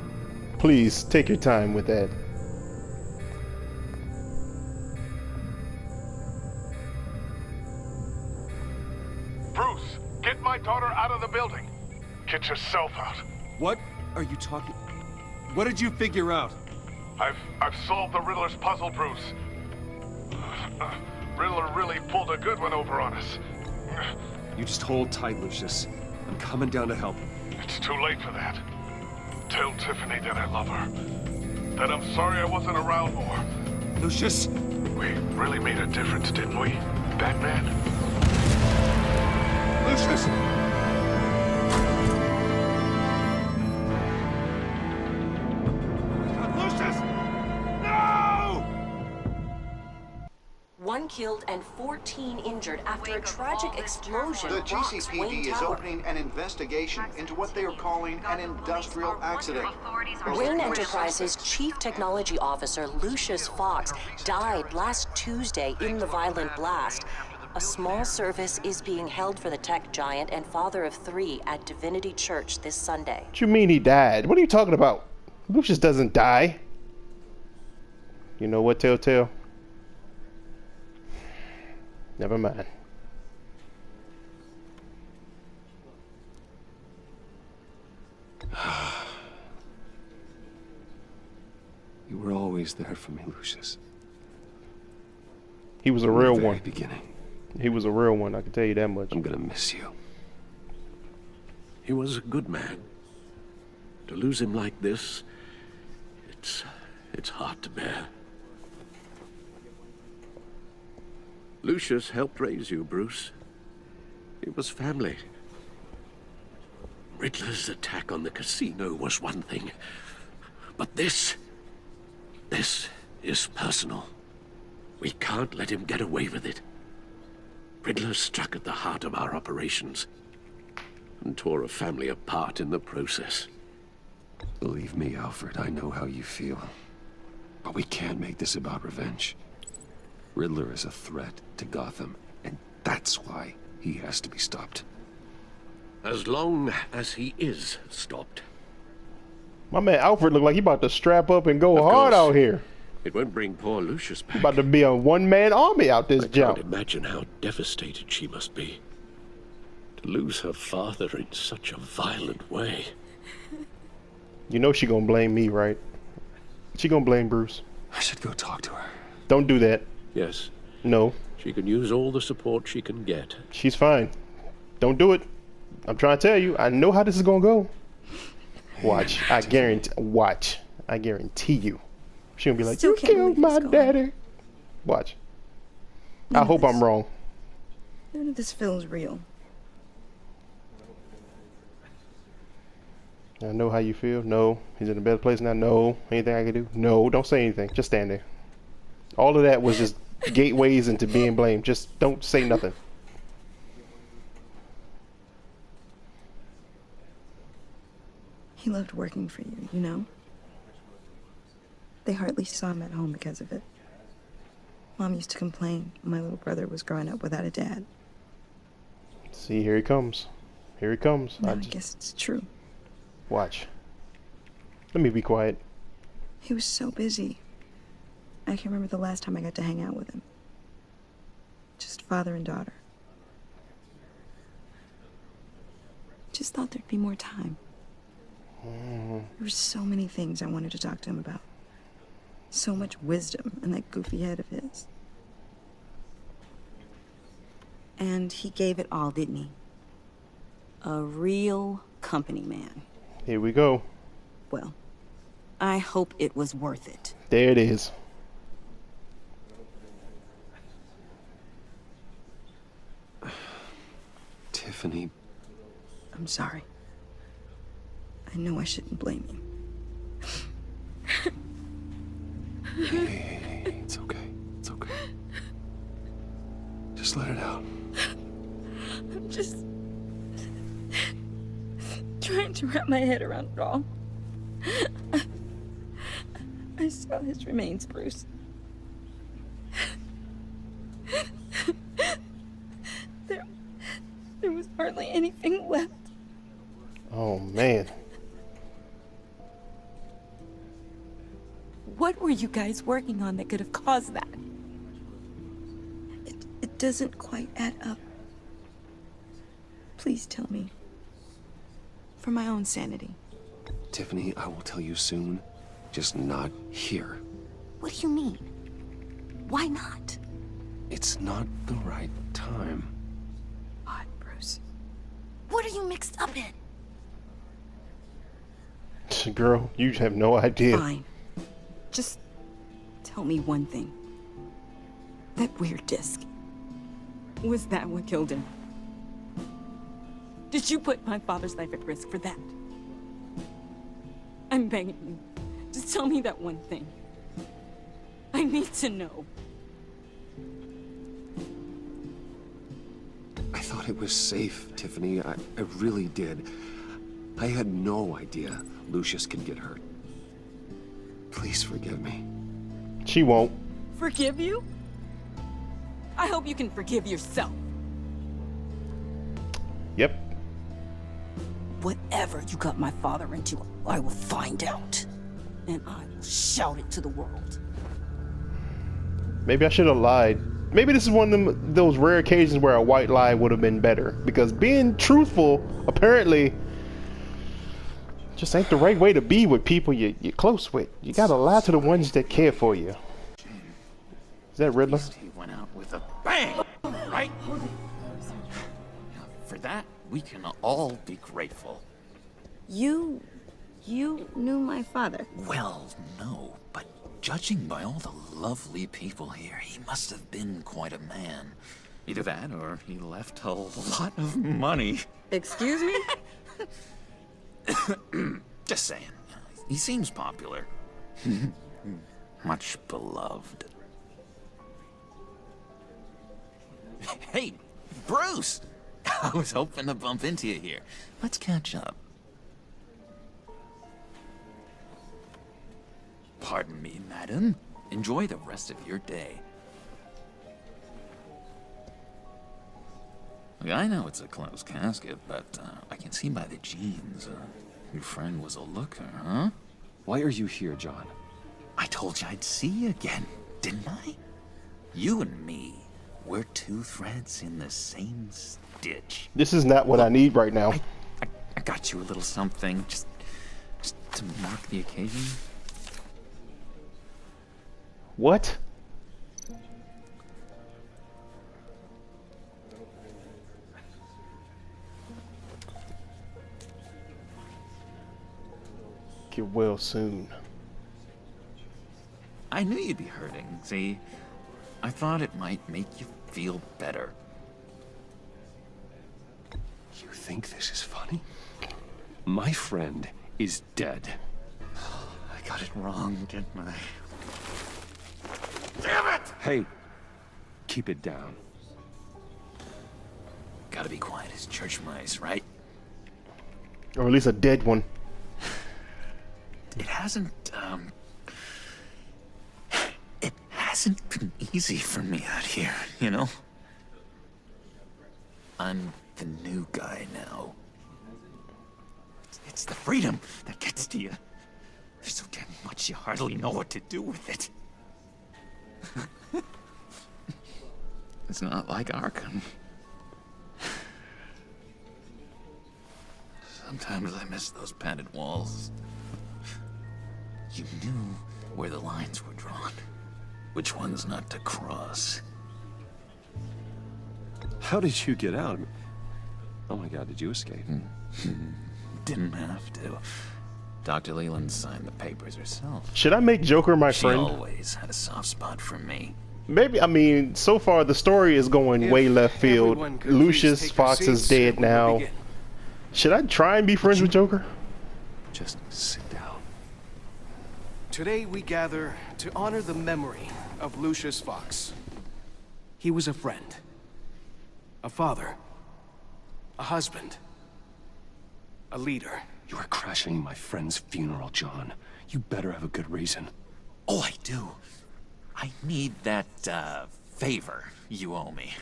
Please, take your time with that. Bruce, get my daughter out of the building. Get yourself out. What are you talking... What did you figure out? I've solved the Riddler's puzzle, Bruce. Riddler really pulled a good one over on us. You just hold tight, Lucius. I'm coming down to help. It's too late for that. Tell Tiffany that I love her. That I'm sorry I wasn't around more. Lucius! We really made a difference, didn't we, Batman? Lucius! Lucius! No! 1 killed and 14 injured after a tragic explosion The rocks GCPD Wayne is Tower. opening an investigation into what they are calling an industrial accident. Wayne Enterprises' Chief Technology Officer Lucius Fox died last Tuesday in the violent blast. A small service is being held for the tech giant and father of 3 at Divinity Church this Sunday. What you mean he died? What are you talking about? Lucius doesn't die. You know what, Telltale? Never mind. You always there for me, Lucius. He was a real From the very one. beginning. He was a real one, I can tell you that much. I'm gonna miss you. He was a good man. To lose him like this, it's hard to bear. Lucius helped raise you, Bruce. It was family. Riddler's attack on the casino was one thing, but this is personal. We can't let him get away with it. Riddler struck at the heart of our operations and tore a family apart in the process. Believe me, Alfred, I know how you feel. But we can't make this about revenge. Riddler is a threat to Gotham, and that's why he has to be stopped. As long as he is stopped. My man Alfred looked like he about to strap up and go hard out here. It won't bring poor Lucius back. About to be a one-man army out this jump. I can't imagine how devastated she must be. To lose her father in such a violent way. You know she gonna blame me, right? She gonna blame Bruce. I should go talk to her. Don't do that. Yes. No. She can use all the support she can get. She's fine. Don't do it. I'm trying to tell you, I know how this is gonna go. Watch. I guarantee. Watch. I guarantee you. She'll be like, you killed my daddy. Watch. I hope I'm wrong. None of this feels real. I know how you feel. No. He's in a better place now. No. Anything I can do? No. Don't say anything. Just stand there. All of that was just gateways into being blamed. Just don't say nothing. He loved working for you, you know? They hardly saw him at home because of it. Mom used to complain my little brother was growing up without a dad. See, here he comes. Here he comes. No, I guess it's true. Watch. Let me be quiet. He was so busy. I can remember the last time I got to hang out with him. Just father and daughter. Just thought there'd be more time. There were so many things I wanted to talk to him about. So much wisdom in that goofy head of his. And he gave it all, didn't he? A real company man. Here we go. Well, I hope it was worth it. There it is. Tiffany. I'm sorry. I know I shouldn't blame you. Hey, it's okay. It's okay. Just let it out. I'm just trying to wrap my head around it all. I saw his remains, Bruce. There was hardly anything left. Oh, man. What were you guys working on that could have caused that? It doesn't quite add up. Please tell me. For my own sanity. Tiffany, I will tell you soon. Just not here. What do you mean? Why not? It's not the right time. Odd, Bruce. What are you mixed up in? Girl, you have no idea. Fine. Just tell me one thing. That weird disc. Was that what killed him? Did you put my father's life at risk for that? I'm begging you. Just tell me that one thing. I need to know. I thought it was safe, Tiffany. I really did. I had no idea Lucius could get hurt. Please forgive me. She won't. Forgive you? I hope you can forgive yourself. Yep. Whatever you got my father into, I will find out. And I will shout it to the world. Maybe I should have lied. Maybe this is one of those rare occasions where a white lie would have been better. Because being truthful, apparently, Just ain't the right way to be with people you're close with. You gotta lie to the ones that care for you. Is that Riddler? He went out with a bang, right? For that, we can all be grateful. You knew my father. Well, no, but judging by all the lovely people here, he must have been quite a man. Either that, or he left a lot of money. Excuse me? Just saying. He seems popular. Much beloved. Hey, Bruce! I was hoping to bump into you here. Let's catch up. Pardon me, madam. Enjoy the rest of your day. Look, I know it's a closed casket, but I can see by the jeans, your friend was a looker, huh? Why are you here, John? I told you I'd see you again, didn't I? You and me, we're two threads in the same stitch. This is not what I need right now. I got you a little something, just to mark the occasion. What? Get well soon. I knew you'd be hurting, see? I thought it might make you feel better. You think this is funny? My friend is dead. I got it wrong, didn't I? Damn it! Hey, keep it down. Gotta be quiet as church mice, right? Or at least a dead one. It hasn't been easy for me out here, you know? I'm the new guy now. It's the freedom that gets to you. There's so damn much you hardly know what to do with it. It's not like Arkham. Sometimes I miss those padded walls. You knew where the lines were drawn. Which ones not to cross. How did you get out? Oh my God, did you escape? Didn't have to. Dr. Leland signed the papers herself. Should I make Joker my friend? She always had a soft spot for me. Maybe, I mean, so far the story is going way left field. Lucius Fox is dead now. Should I try and be friends with Joker? Just sit down. Today we gather to honor the memory of Lucius Fox. He was a friend, a father, a husband, a leader. You are crashing my friend's funeral, John. You better have a good reason. Oh, I do. I need that, favor you owe me.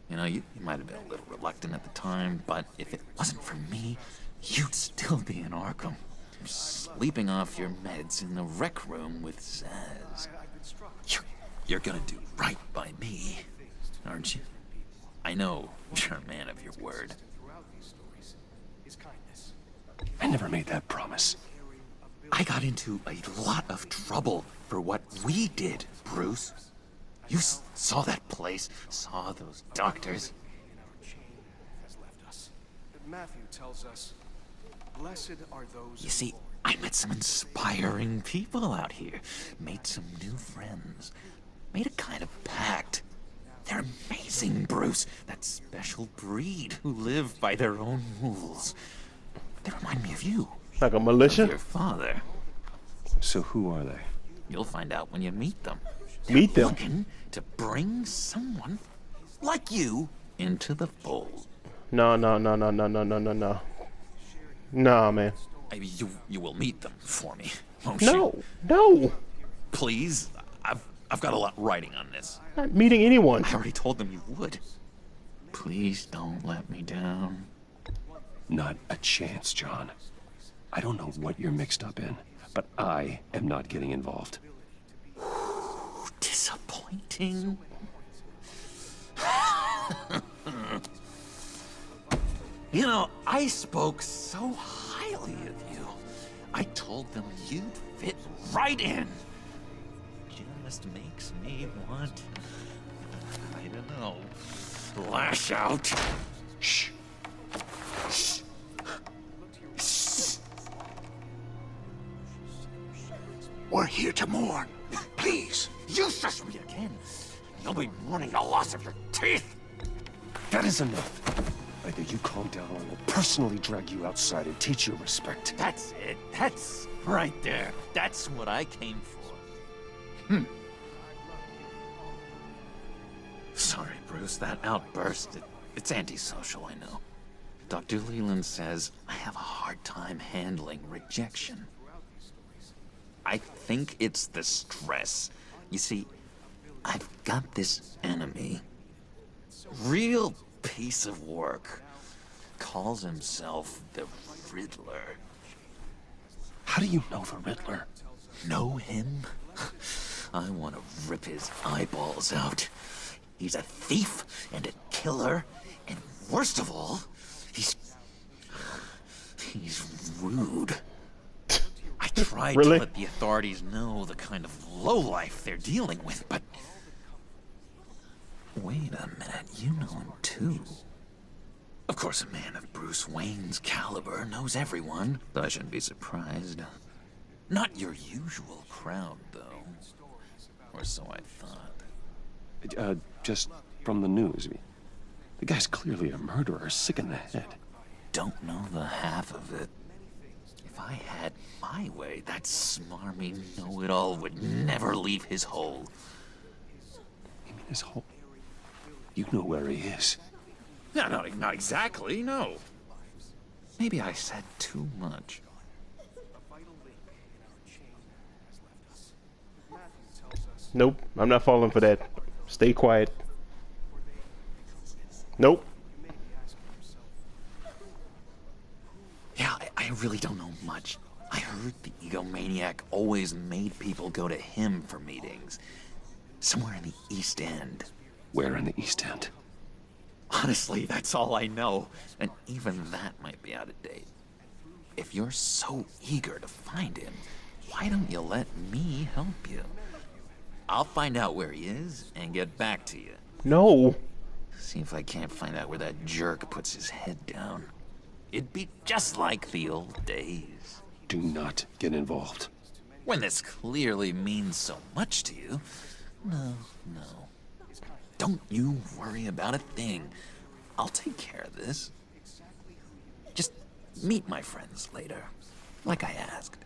You know, you might have been a little reluctant at the time, but if it wasn't for me, you'd still be in Arkham. Sleeping off your meds in the rec room with Zaz. You're gonna do right by me, aren't you? I know you're a man of your word. I never made that promise. I got into a lot of trouble for what we did, Bruce. You saw that place, saw those doctors. Matthew tells us, blessed are those. You see, I met some inspiring people out here, made some new friends, made a kind of pact. They're amazing, Bruce. That special breed who live by their own rules. They remind me of you. Like a militia? Of your father. So who are they? You'll find out when you meet them. Meet them? Looking to bring someone like you into the fold. No. Nah, man. You will meet them for me, won't you? No. No. Please, I've got a lot writing on this. Not meeting anyone. I already told them you would. Please don't let me down. Not a chance, John. I don't know what you're mixed up in, but I am not getting involved. Disappointing. You know, I spoke so highly of you. I told them you'd fit right in. Just makes me want, I don't know, lash out. Shh. Shh. Shh. We're here to mourn. Please. You shush me again. You'll be mourning the loss of your teeth. That is enough. Either you calm down or I will personally drag you outside and teach you respect. That's it. That's right there. That's what I came for. Sorry, Bruce. That outburst, it's antisocial, I know. Dr. Leland says I have a hard time handling rejection. I think it's the stress. You see, I've got this enemy. Real piece of work. Calls himself the Riddler. How do you know the Riddler? Know him? I want to rip his eyeballs out. He's a thief and a killer, and worst of all, he's rude. I tried to let the authorities know the kind of lowlife they're dealing with, but... Wait a minute, you know him too. Of course, a man of Bruce Wayne's caliber knows everyone. I shouldn't be surprised. Not your usual crowd, though. Or so I thought. Just from the news. The guy's clearly a murderer, sick in the head. Don't know the half of it. If I had my way, that smarmy know-it-all would never leave his hole. You mean his hole? You know where he is. No, not exactly, no. Maybe I said too much. Nope, I'm not falling for that. Stay quiet. Nope. Yeah, I really don't know much. I heard the egomaniac always made people go to him for meetings. Somewhere in the East End. Where in the East End? Honestly, that's all I know. And even that might be out of date. If you're so eager to find him, why don't you let me help you? I'll find out where he is and get back to you. No. See if I can't find out where that jerk puts his head down. It'd be just like the old days. Do not get involved. When this clearly means so much to you. No. Don't you worry about a thing. I'll take care of this. Just meet my friends later, like I asked.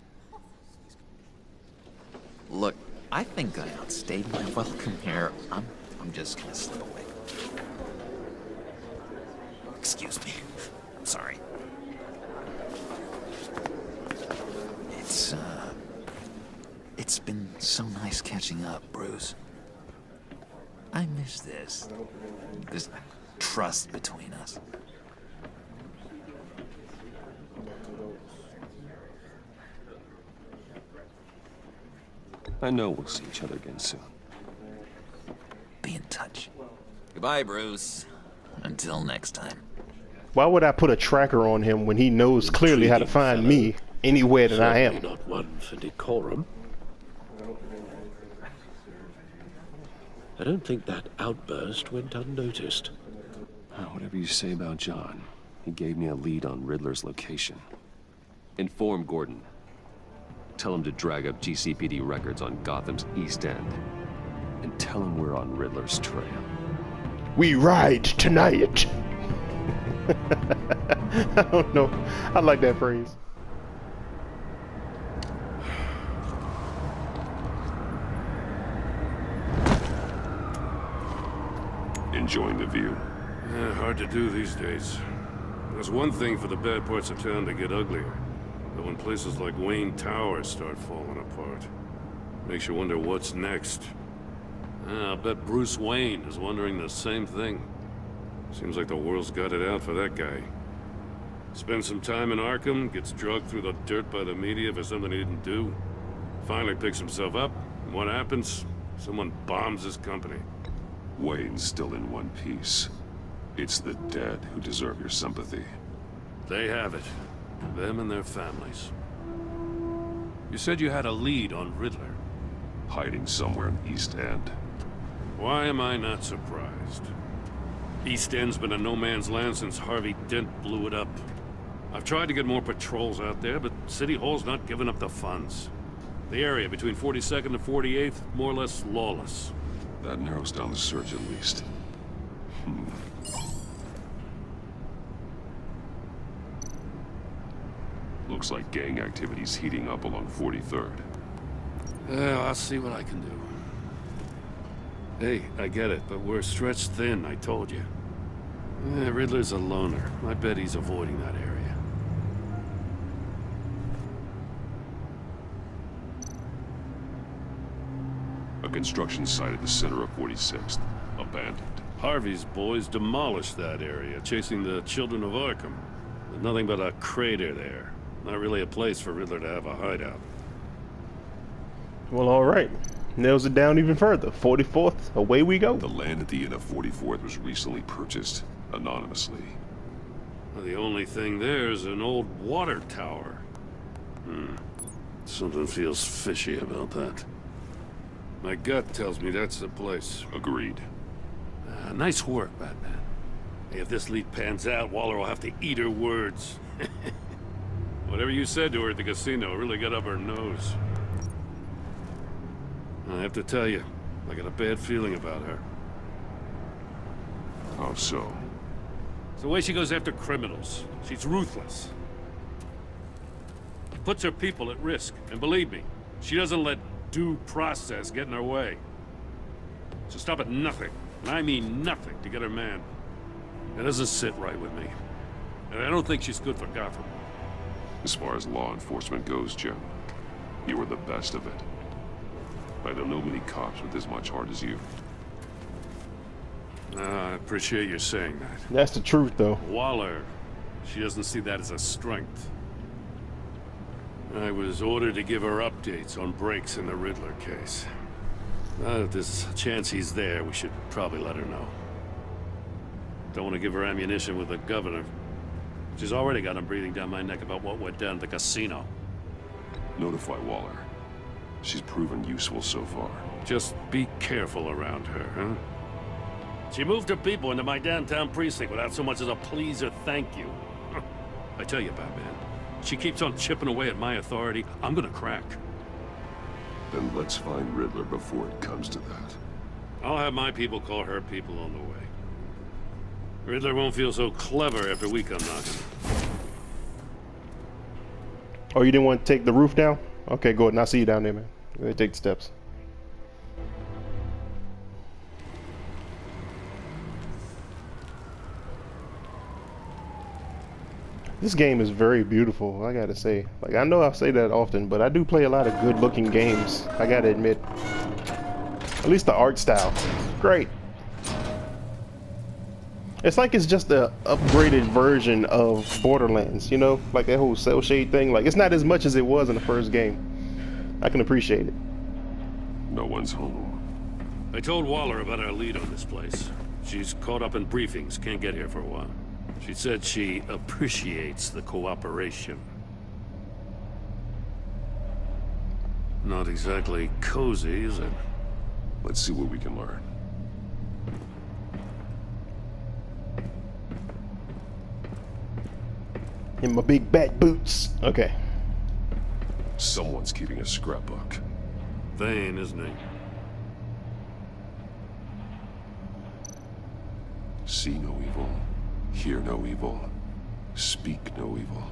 Look, I think I outstayed my welcome here. I'm just gonna slip away. Excuse me. I'm sorry. It's been so nice catching up, Bruce. I miss this trust between us. I know we'll see each other again soon. Be in touch. Goodbye, Bruce. Until next time. Why would I put a tracker on him when he knows clearly how to find me anywhere that I am? Not one for decorum. I don't think that outburst went unnoticed. Whatever you say about John, he gave me a lead on Riddler's location. Inform Gordon. Tell him to drag up GCPD records on Gotham's East End. And tell him we're on Riddler's trail. We ride tonight. I don't know. I like that phrase. Enjoying the view? Yeah, hard to do these days. There's one thing for the bad parts of town to get uglier. But when places like Wayne Tower start falling apart, makes you wonder what's next. I'll bet Bruce Wayne is wondering the same thing. Seems like the world's got it out for that guy. Spends some time in Arkham, gets drugged through the dirt by the media for something he didn't do. Finally picks himself up, and what happens? Someone bombs his company. Wayne's still in one piece. It's the dead who deserve your sympathy. They have it. Them and their families. You said you had a lead on Riddler. Hiding somewhere in East End. Why am I not surprised? East End's been a no-man's land since Harvey Dent blew it up. I've tried to get more patrols out there, but City Hall's not giving up the funds. The area between 42nd and 48th, more or less lawless. That narrows down the search at least. Looks like gang activity's heating up along 43rd. Yeah, I'll see what I can do. Hey, I get it, but we're stretched thin, I told you. Riddler's a loner. I bet he's avoiding that area. A construction site at the center of 46th. Abandoned. Harvey's boys demolished that area, chasing the Children of Arkham. There's nothing but a crater there. Not really a place for Riddler to have a hideout. Well, all right. Nails it down even further. 44th, away we go. The land at the end of 44th was recently purchased, anonymously. Well, the only thing there is an old water tower. Something feels fishy about that. My gut tells me that's the place. Agreed. Nice work, Batman. Hey, if this lead pans out, Waller will have to eat her words. Whatever you said to her at the casino really got up her nose. I have to tell you, I got a bad feeling about her. How so? It's the way she goes after criminals. She's ruthless. Puts her people at risk, and believe me, she doesn't let due process get in her way. She'll stop at nothing, and I mean nothing, to get her man. It doesn't sit right with me. And I don't think she's good for Gotham. As far as law enforcement goes, Jim, you were the best of it. I don't know many cops with as much heart as you. I appreciate you saying that. That's the truth, though. Waller, she doesn't see that as a strength. I was ordered to give her updates on breaks in the Riddler case. If there's a chance he's there, we should probably let her know. Don't want to give her ammunition with the governor. She's already got him breathing down my neck about what went down at the casino. Notify Waller. She's proven useful so far. Just be careful around her, huh? She moved her people into my downtown precinct without so much as a please or thank you. I tell you, Batman, she keeps on chipping away at my authority, I'm gonna crack. Then let's find Riddler before it comes to that. I'll have my people call her people on the way. Riddler won't feel so clever after we come knocking. Oh, you didn't want to take the roof down? Okay, go ahead. I'll see you down there, man. Go ahead, take the steps. This game is very beautiful, I gotta say. Like, I know I say that often, but I do play a lot of good-looking games, I gotta admit. At least the art style. Great. It's like it's just the upgraded version of Borderlands, you know? Like that whole cell shade thing. Like, it's not as much as it was in the first game. I can appreciate it. No one's home. I told Waller about our lead on this place. She's caught up in briefings, can't get here for a while. She said she appreciates the cooperation. Not exactly cozy, is it? Let's see what we can learn. In my big bat boots. Okay. Someone's keeping a scrapbook. Vane, isn't he? See no evil, hear no evil, speak no evil.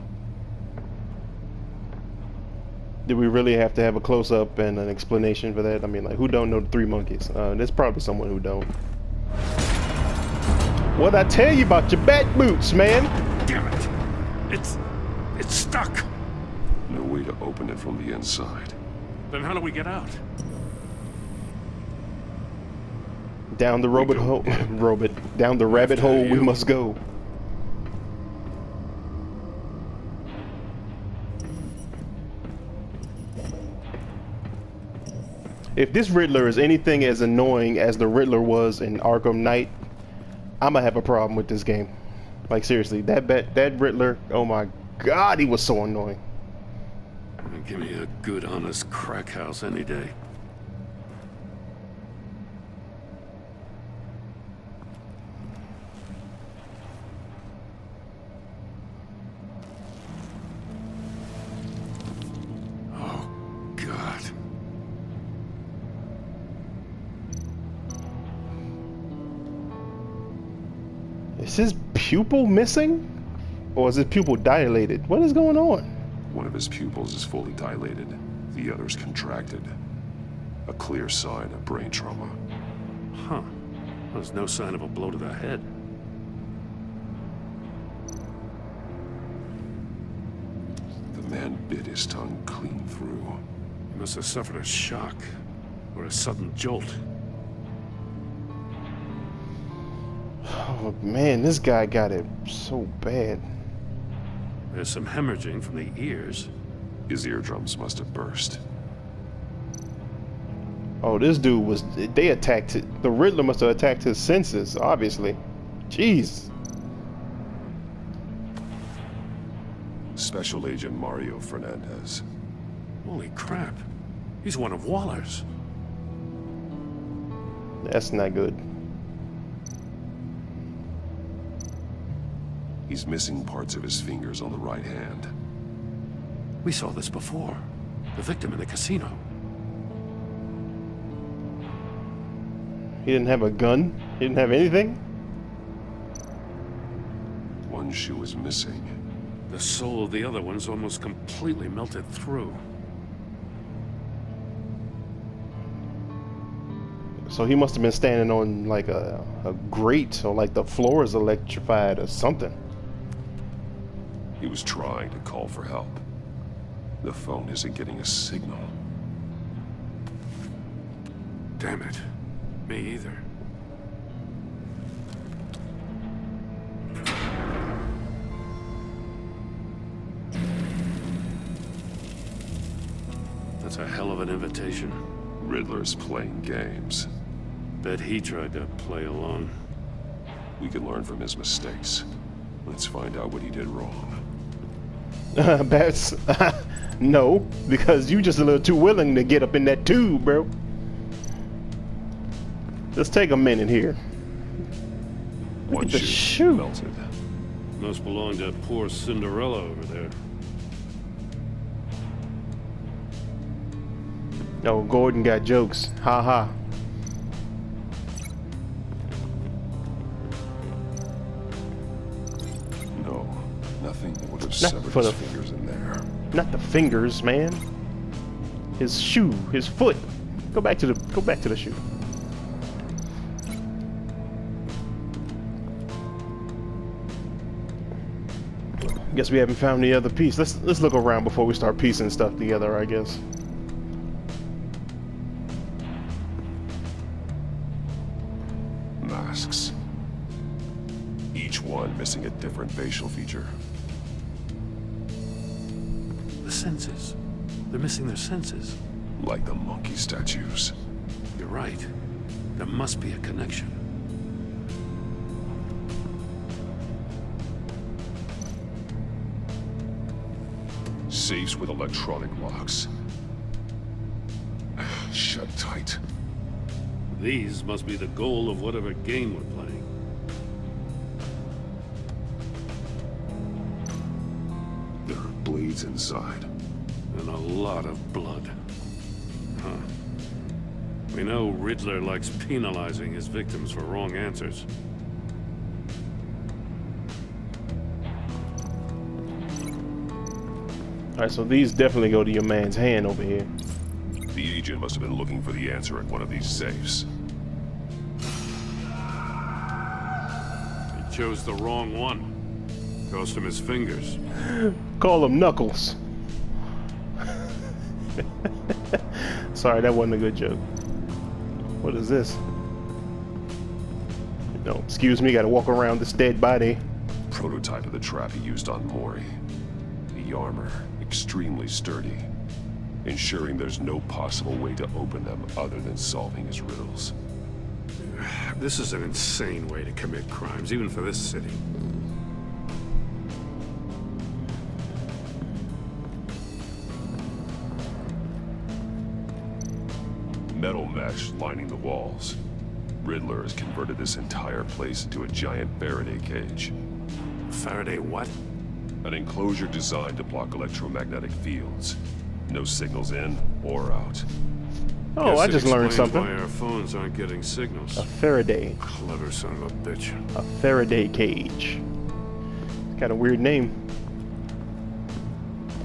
Do we really have to have a close-up and an explanation for that? I mean, like, who don't know the Three Monkeys? There's probably someone who don't. What'd I tell you about your bat boots, man? Damn it. It's stuck. No way to open it from the inside. Then how do we get out? Down the rabbit hole. Down the rabbit hole we must go. If this Riddler is anything as annoying as the Riddler was in Arkham Knight, I'm gonna have a problem with this game. Like seriously, that Riddler, oh my god, he was so annoying. Give me a good, honest crack house any day. Oh, God. Is his pupil missing? Or is his pupil dilated? What is going on? One of his pupils is fully dilated. The other's contracted. A clear sign of brain trauma. Huh. There's no sign of a blow to the head. The man bit his tongue clean through. He must have suffered a shock. Or a sudden jolt. Oh man, this guy got it so bad. There's some hemorrhaging from the ears. His eardrums must have burst. Oh, this dude was... They attacked it. The Riddler must have attacked his senses, obviously. Jeez. Special Agent Mario Fernandez. Holy crap. He's one of Waller's. That's not good. He's missing parts of his fingers on the right hand. We saw this before. The victim in the casino. He didn't have a gun? He didn't have anything? One shoe is missing. The sole of the other one's almost completely melted through. So he must have been standing on like a grate, or like the floor is electrified or something. He was trying to call for help. The phone isn't getting a signal. Damn it. Me either. That's a hell of an invitation. Riddler's playing games. Bet he tried to play along. We can learn from his mistakes. Let's find out what he did wrong. Bats. No, because you just a little too willing to get up in that tube, bro. Let's take a minute here. Look at the shoe. Melted. Must belong to poor Cinderella over there. No, Gordon got jokes. Ha ha. No, nothing that would have severed his fingers in there. Not the fingers, man. His shoe, his foot. Go back to the shoe. Guess we haven't found the other piece. Let's look around before we start piecing stuff together, I guess. Masks. Each one missing a different facial feature. The senses. They're missing their senses. Like the monkey statues. You're right. There must be a connection. Safes with electronic locks. Shut tight. These must be the goal of whatever game we're playing. There are blades inside. And a lot of blood. Huh. We know Riddler likes penalizing his victims for wrong answers. Alright, so these definitely go to your man's hand over here. The agent must have been looking for the answer in one of these safes. He chose the wrong one. Cost him his fingers. Call him Knuckles. Sorry, that wasn't a good joke. What is this? No, excuse me, gotta walk around this dead body. Prototype of the trap he used on Mori. The armor, extremely sturdy, ensuring there's no possible way to open them other than solving his riddles. This is an insane way to commit crimes, even for this city. metal mesh lining the walls. Riddler has converted this entire place into a giant Faraday cage. Faraday what? An enclosure designed to block electromagnetic fields. No signals in or out. Oh, Guess I it just learned explains something. why our phones aren't getting signals. A Faraday. Clever son of a bitch. A Faraday cage. It's got a weird name.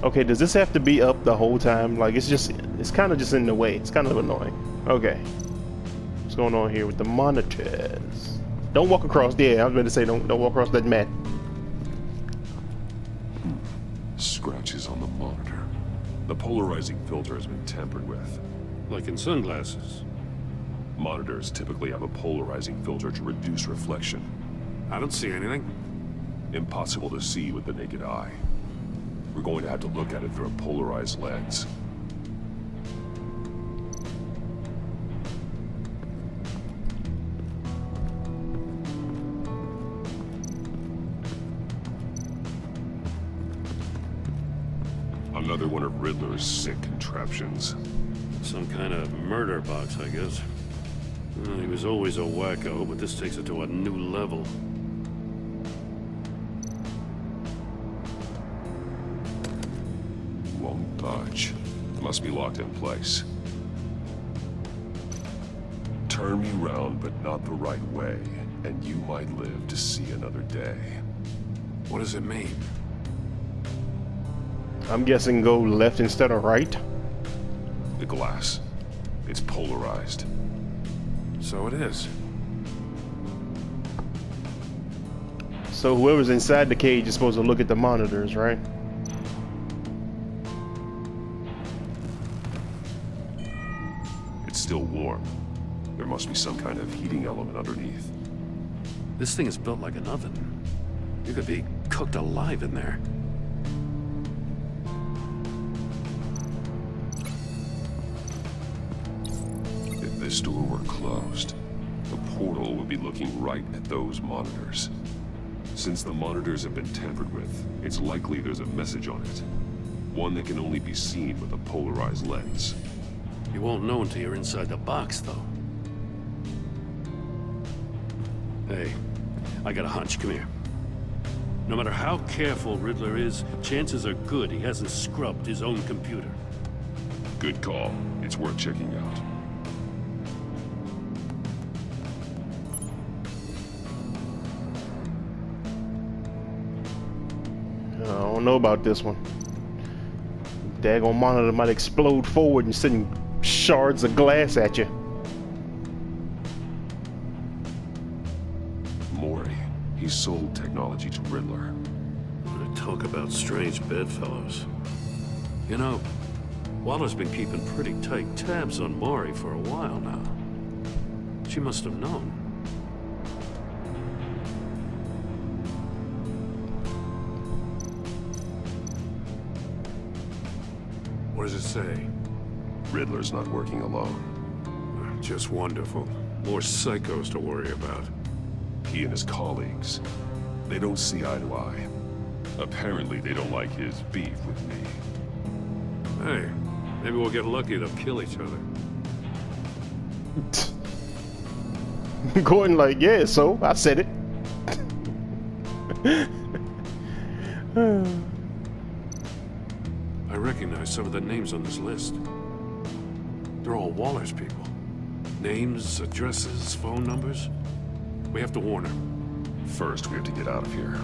Okay, does this have to be up the whole time? Like, it's kind of just in the way. It's kind of annoying. Okay. What's going on here with the monitors? Don't walk across. Yeah, I was going to say don't walk across that mat. Scratches on the monitor. The polarizing filter has been tampered with. Like in sunglasses. Monitors typically have a polarizing filter to reduce reflection. I don't see anything. Impossible to see with the naked eye. We're going to have to look at it through a polarized lens. Another one of Riddler's sick contraptions. Some kind of murder box, I guess. Well, he was always a wacko, but this takes it to a new level. Won't budge. Must be locked in place. Turn me round, but not the right way, and you might live to see another day. What does it mean? I'm guessing go left instead of right. The glass. It's polarized. So it is. So whoever's inside the cage is supposed to look at the monitors, right? It's still warm. There must be some kind of heating element underneath. This thing is built like an oven. You could be cooked alive in there. If this door were closed, the portal would be looking right at those monitors. Since the monitors have been tampered with, it's likely there's a message on it. One that can only be seen with a polarized lens. You won't know until you're inside the box, though. Hey, I got a hunch. Come here. No matter how careful Riddler is, chances are good he hasn't scrubbed his own computer. Good call. It's worth checking out. I don't know about this one. Daggone monitor might explode forward and send shards of glass at you. Mori. He sold technology to Riddler. Talk about strange bedfellows. You know, Waller's been keeping pretty tight tabs on Mori for a while now. She must have known. What does it say? Riddler's not working alone. Just wonderful. More psychos to worry about. He and his colleagues, they don't see eye to eye. Apparently, they don't like his beef with me. Hey, maybe we'll get lucky to kill each other. Gordon like, yeah, so I said it. I recognize some of the names on this list. They're all Waller's people. Names, addresses, phone numbers. We have to warn her. First, we have to get out of here.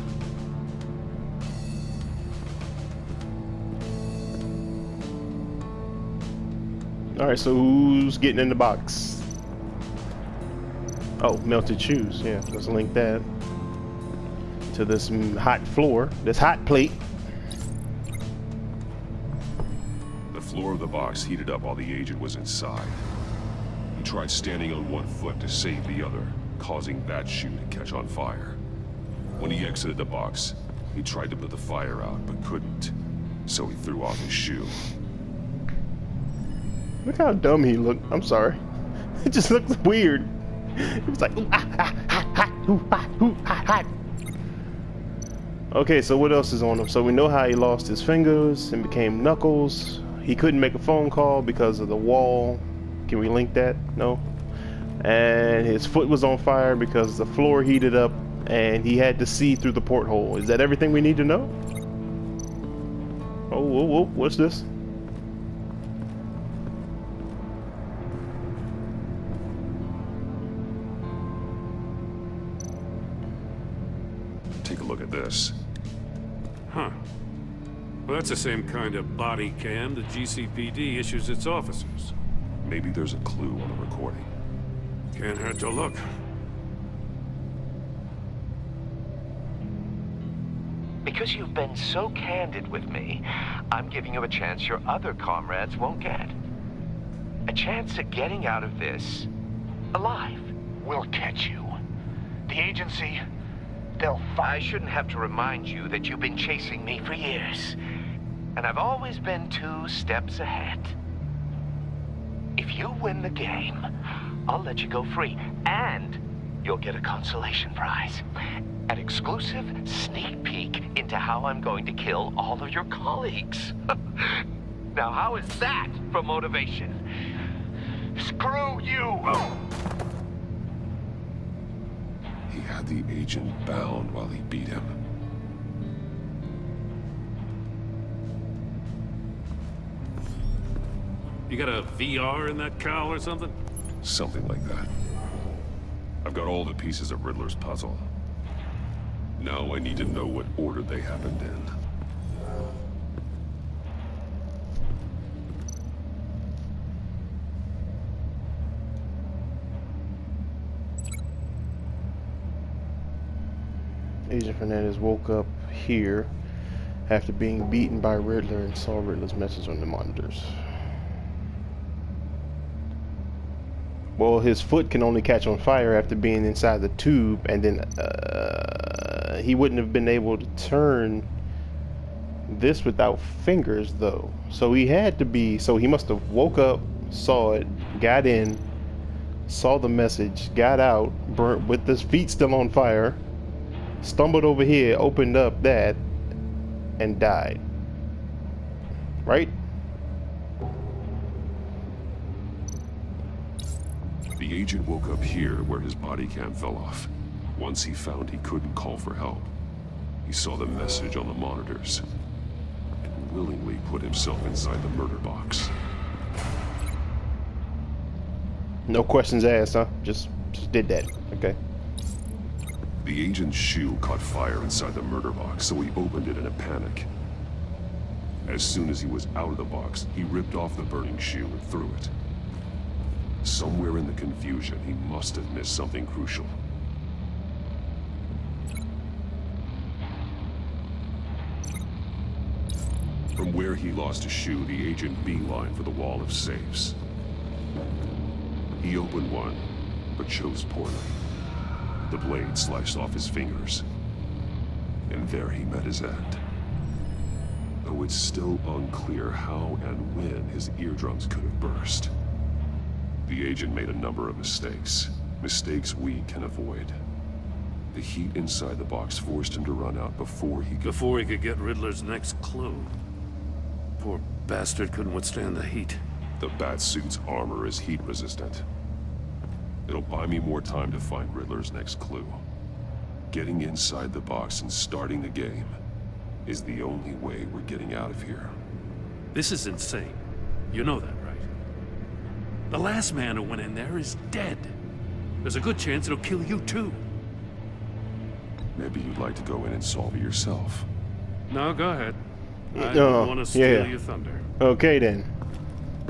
Alright, so who's getting in the box? Oh, melted shoes. Yeah, let's link that to this hot floor, this hot plate. The floor of the box heated up while the agent was inside. He tried standing on one foot to save the other, causing that shoe to catch on fire. When he exited the box, he tried to put the fire out, but couldn't. So he threw off his shoe. Look how dumb he looked. I'm sorry. It just looks weird. He was like, ooh, ah, ah, ah, ah, ooh, ah, ooh, ah, ah. Okay, so what else is on him? So we know how he lost his fingers and became Knuckles. He couldn't make a phone call because of the wall. Can we link that? No. And his foot was on fire because the floor heated up and he had to see through the porthole. Is that everything we need to know? Oh, whoa, whoa, what's this? Take a look at this. Huh. Well, that's the same kind of body cam the GCPD issues its officers. Maybe there's a clue on the recording. Can't hurt to look. Because you've been so candid with me, I'm giving you a chance your other comrades won't get. A chance at getting out of this alive. We'll catch you. The agency, I shouldn't have to remind you that you've been chasing me for years. And I've always been 2 steps ahead. If you win the game, I'll let you go free. And you'll get a consolation prize. An exclusive sneak peek into how I'm going to kill all of your colleagues. Now, how is that for motivation? Screw you! He had the agent bound while he beat him. You got a VR in that cowl or something? Something like that. I've got all the pieces of Riddler's puzzle. Now I need to know what order they happened in. Agent Fernandez woke up here after being beaten by Riddler and saw Riddler's message on the monitors. Well, his foot can only catch on fire after being inside the tube, and then he wouldn't have been able to turn this without fingers, though. So he had to be, so he must have woke up, saw it, got in, saw the message, got out, burnt with his feet still on fire, stumbled over here, opened up that, and died. Right? The agent woke up here where his body cam fell off. Once he found he couldn't call for help, he saw the message on the monitors and willingly put himself inside the murder box. No questions asked, huh? Just did that. Okay. The agent's shoe caught fire inside the murder box, so he opened it in a panic. As soon as he was out of the box, he ripped off the burning shoe and threw it. Somewhere in the confusion, he must have missed something crucial. From where he lost his shoe, the agent beelined for the wall of safes. He opened one, but chose poorly. The blade sliced off his fingers. And there he met his end. Though it's still unclear how and when his eardrums could have burst. The agent made a number of mistakes. Mistakes we can avoid. The heat inside the box forced him to run out before he could get Riddler's next clue. Poor bastard couldn't withstand the heat. The Batsuit's armor is heat resistant. It'll buy me more time to find Riddler's next clue. Getting inside the box and starting the game is the only way we're getting out of here. This is insane. You know that, right? The last man who went in there is dead. There's a good chance it'll kill you too. Maybe you'd like to go in and solve it yourself. No, go ahead. I don't want to steal your thunder. Okay then.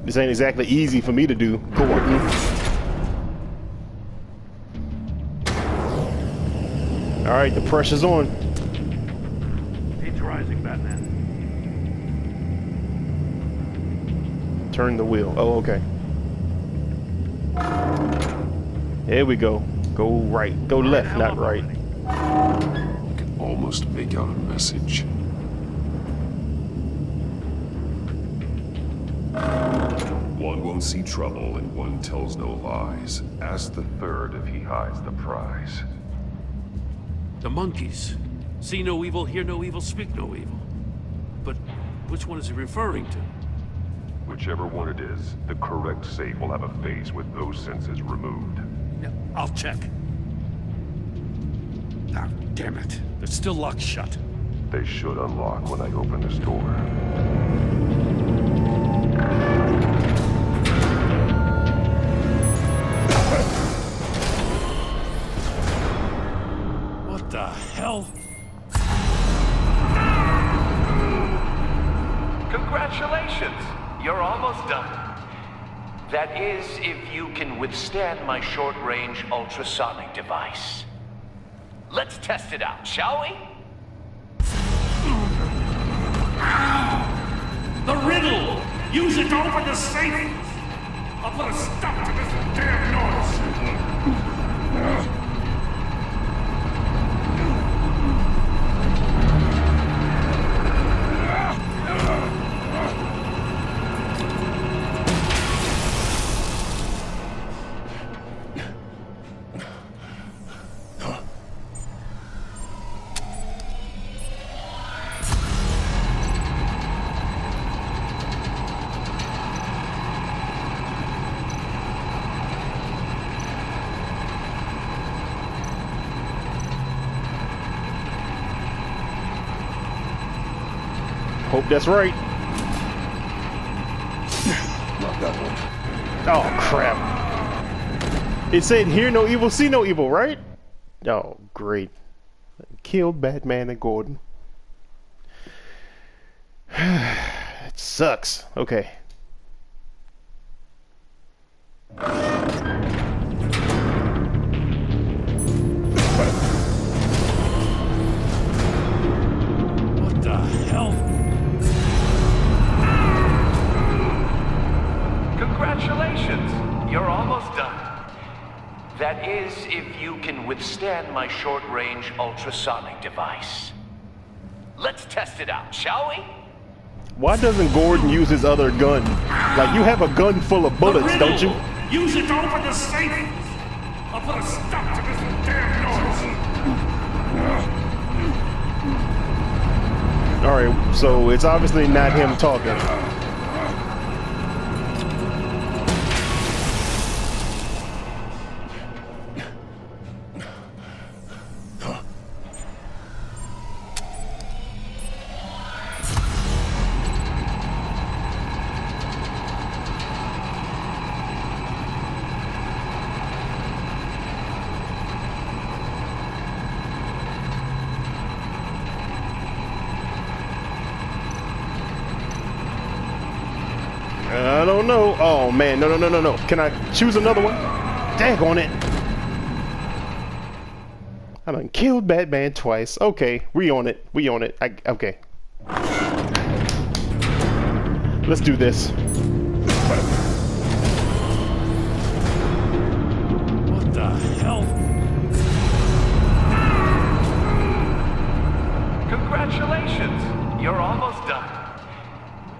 This ain't exactly easy for me to do. Gordon. Alright, the pressure's on. Heat's rising, Batman. Turn the wheel. Oh, okay. Here we go. Go right. Go left, not right. You can almost make out a message. One won't see trouble and one tells no lies. Ask the third if he hides the prize. The monkeys. See no evil, hear no evil, speak no evil. But which one is he referring to? Whichever one it is, the correct safe will have a face with those sensors removed. Yeah, I'll check. Ah, damn it. They're still locked shut. They should unlock when I open this door. What the hell? Congratulations! You're almost done. That is, if you can withstand my short-range ultrasonic device. Let's test it out, shall we? The riddle! Use it to open the safe! I'll put a stop to this damn noise! Hope that's right. Not that one. Oh, crap. It said, hear no evil, see no evil, right? Oh, great. Killed Batman and Gordon. It sucks. Okay. What the hell? Congratulations! You're almost done. That is, if you can withstand my short-range ultrasonic device. Let's test it out, shall we? Why doesn't Gordon use his other gun? Like, you have a gun full of bullets, don't you? Use it to open the safe! I'll put a stop to this damn noise! Alright, so it's obviously not him talking. I don't know. Oh man, no. Can I choose another one? Daggone it. I done killed Batman twice. Okay, we on it. Okay. Let's do this. What the hell? Congratulations! You're almost done.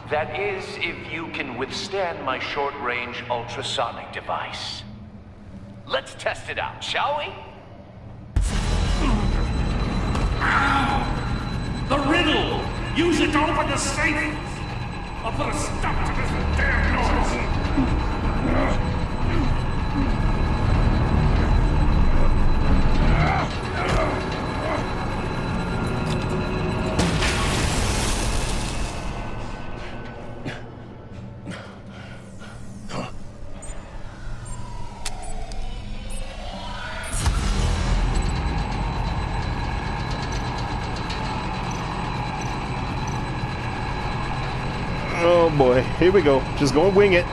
That is, if you can withstand my short-range ultrasonic device. Let's test it out, shall we? The riddle! Use it to open the safe! I'll put a stop to this damn noise! Oh boy, here we go. Just gonna wing it.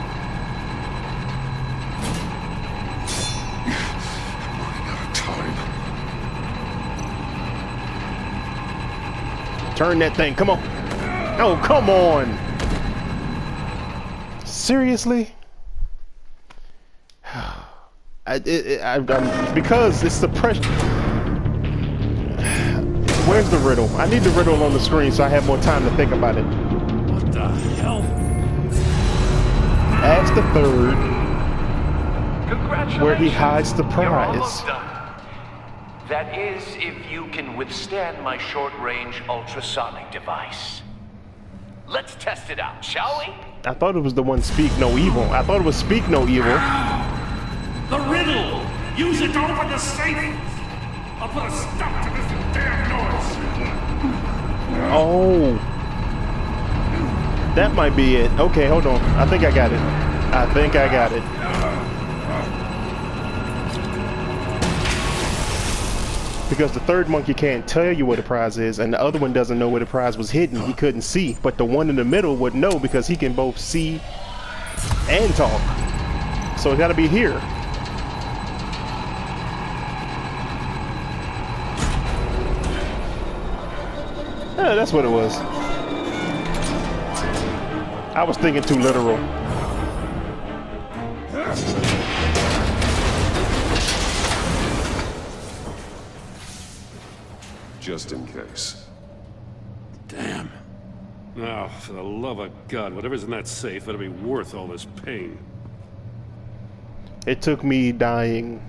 Turn that thing, come on. Oh, come on. Seriously? Because it's the pressure. Where's the riddle? I need the riddle on the screen so I have more time to think about it. What the hell? Ask the third where he hides the You're prize. almost done. That is, if you can withstand my short-range ultrasonic device. Let's test it out, shall we? I thought it was the one Speak No Evil. I thought it was Speak No Evil. The riddle! Use it to open the safe! I'll put a stop to this damn noise! Oh. That might be it. Okay, hold on. I think I got it. I think I got it. Because the third monkey can't tell you where the prize is, and the other one doesn't know where the prize was hidden. He couldn't see, but the one in the middle would know because he can both see and talk. So it got to be here. Yeah, that's what it was. I was thinking too literal. Just in case. Damn. Now, for the love of God, whatever's in that safe better be worth all this pain. It took me dying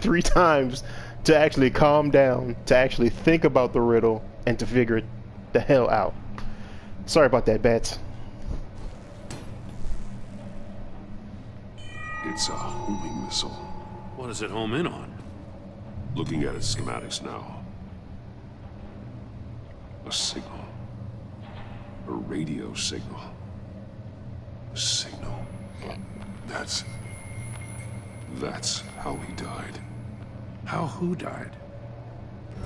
3 times to actually calm down, to actually think about the riddle, and to figure it the hell out. Sorry about that, Bats. It's a homing missile. What does it home in on? Looking at its schematics now. A signal. A radio signal. A signal. That's how he died. How who died?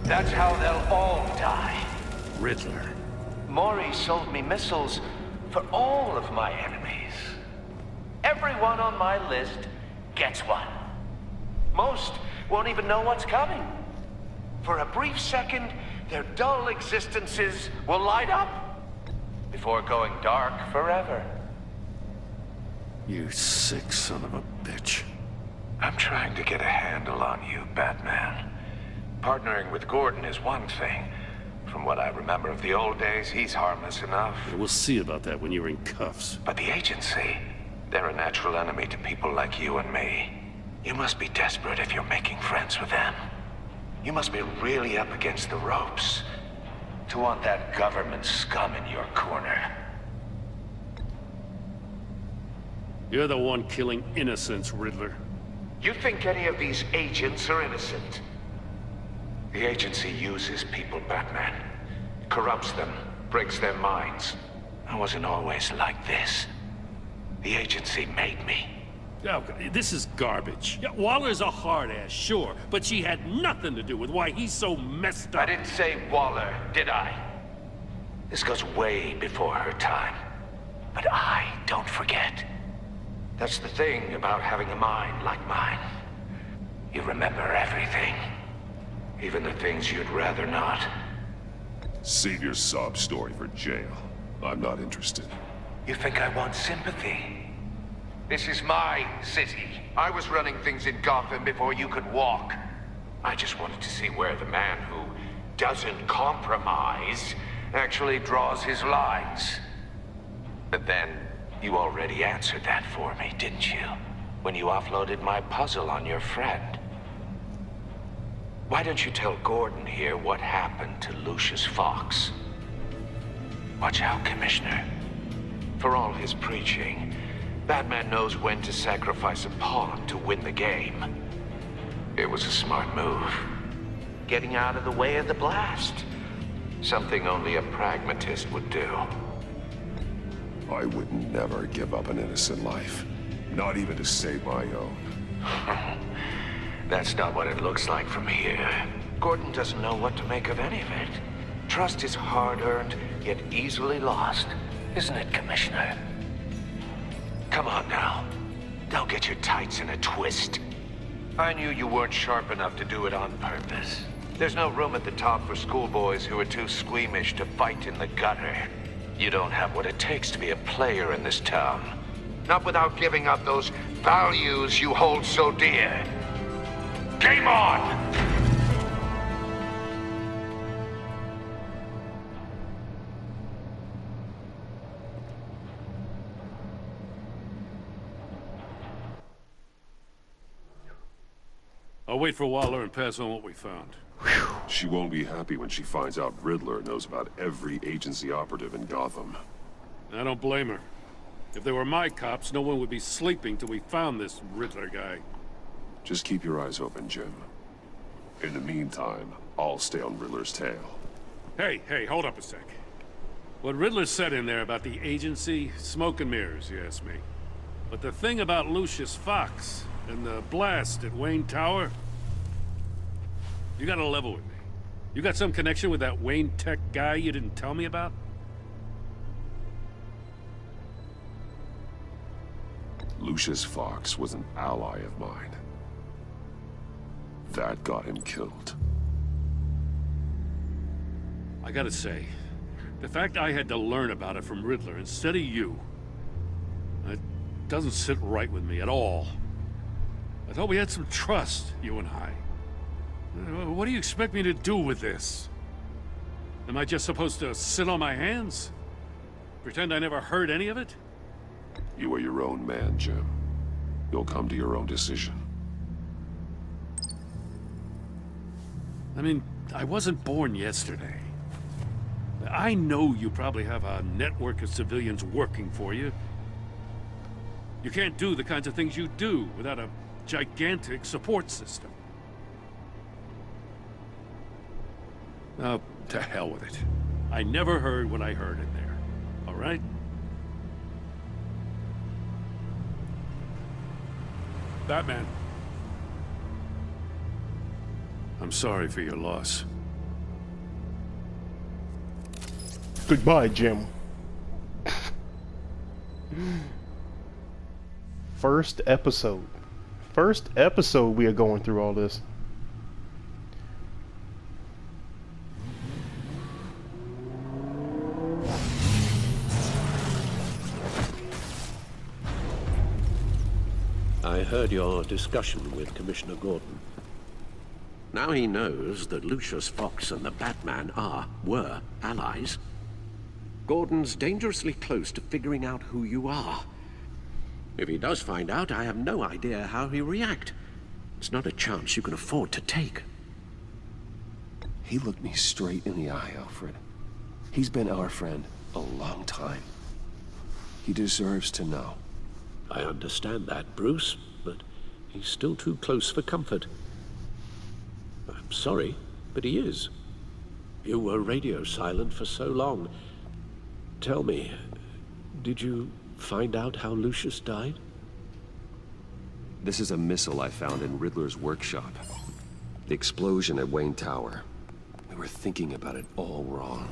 That's how they'll all die. Riddler. Maury sold me missiles for all of my enemies. Everyone on my list gets one. Most won't even know what's coming. For a brief second, their dull existences will light up before going dark forever. You sick son of a bitch. I'm trying to get a handle on you, Batman. Partnering with Gordon is one thing. From what I remember of the old days, he's harmless enough. We'll see about that when you're in cuffs. But the agency, they're a natural enemy to people like you and me. You must be desperate if you're making friends with them. You must be really up against the ropes to want that government scum in your corner. You're the one killing innocents, Riddler. You think any of these agents are innocent? The agency uses people, Batman. Corrupts them, breaks their minds. I wasn't always like this. The agency made me. Oh, this is garbage. Yeah, Waller's a hard-ass, sure, but she had nothing to do with why he's so messed up. I didn't say Waller, did I? This goes way before her time. But I don't forget. That's the thing about having a mind like mine. You remember everything. Even the things you'd rather not. Save your sob story for jail. I'm not interested. You think I want sympathy? This is my city. I was running things in Gotham before you could walk. I just wanted to see where the man who doesn't compromise actually draws his lines. But then, you already answered that for me, didn't you? When you offloaded my puzzle on your friend. Why don't you tell Gordon here what happened to Lucius Fox? Watch out, Commissioner. For all his preaching, Batman knows when to sacrifice a pawn to win the game. It was a smart move. Getting out of the way of the blast. Something only a pragmatist would do. I would never give up an innocent life. Not even to save my own. That's not what it looks like from here. Gordon doesn't know what to make of any of it. Trust is hard-earned, yet easily lost. Isn't it, Commissioner? Come on now. Don't get your tights in a twist. I knew you weren't sharp enough to do it on purpose. There's no room at the top for schoolboys who are too squeamish to fight in the gutter. You don't have what it takes to be a player in this town. Not without giving up those values you hold so dear. Game on! I'll wait for Waller and pass on what we found. She won't be happy when she finds out Riddler knows about every agency operative in Gotham. I don't blame her. If they were my cops, no one would be sleeping till we found this Riddler guy. Just keep your eyes open, Jim. In the meantime, I'll stay on Riddler's tail. Hey, hold up a sec. What Riddler said in there about the agency, smoke and mirrors, you ask me. But the thing about Lucius Fox and the blast at Wayne Tower, you gotta level with me. You got some connection with that Wayne Tech guy you didn't tell me about? Lucius Fox was an ally of mine. That got him killed. I gotta say, the fact I had to learn about it from Riddler instead of you, it doesn't sit right with me at all. I thought we had some trust, you and I. What do you expect me to do with this? Am I just supposed to sit on my hands? Pretend I never heard any of it? You are your own man, Jim. You'll come to your own decision. I mean, I wasn't born yesterday. I know you probably have a network of civilians working for you. You can't do the kinds of things you do without a gigantic support system. Oh, to hell with it. I never heard what I heard in there. All right? Batman. I'm sorry for your loss. Goodbye, Jim. First episode we are going through all this. I heard your discussion with Commissioner Gordon. Now he knows that Lucius Fox and the Batman were allies. Gordon's dangerously close to figuring out who you are. If he does find out, I have no idea how he'll react. It's not a chance you can afford to take. He looked me straight in the eye, Alfred. He's been our friend a long time. He deserves to know. I understand that, Bruce, but he's still too close for comfort. I'm sorry, but he is. You were radio silent for so long. Tell me, did you find out how Lucius died? This is a missile I found in Riddler's workshop. The explosion at Wayne Tower. We were thinking about it all wrong.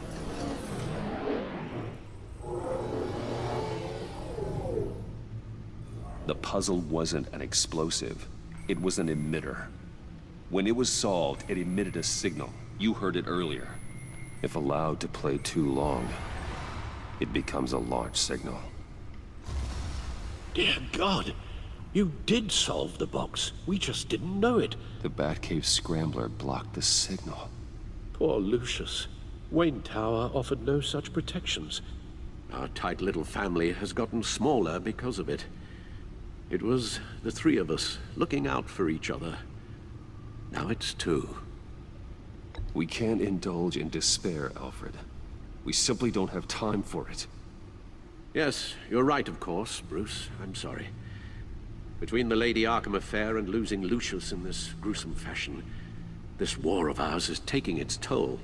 The puzzle wasn't an explosive. It was an emitter. When it was solved, it emitted a signal. You heard it earlier. If allowed to play too long, it becomes a launch signal. Dear God, you did solve the box. We just didn't know it. The Batcave scrambler blocked the signal. Poor Lucius. Wayne Tower offered no such protections. Our tight little family has gotten smaller because of it. It was the three of us looking out for each other. Now it's two. We can't indulge in despair, Alfred. We simply don't have time for it. Yes, you're right, of course, Bruce. I'm sorry. Between the Lady Arkham affair and losing Lucius in this gruesome fashion, this war of ours is taking its toll.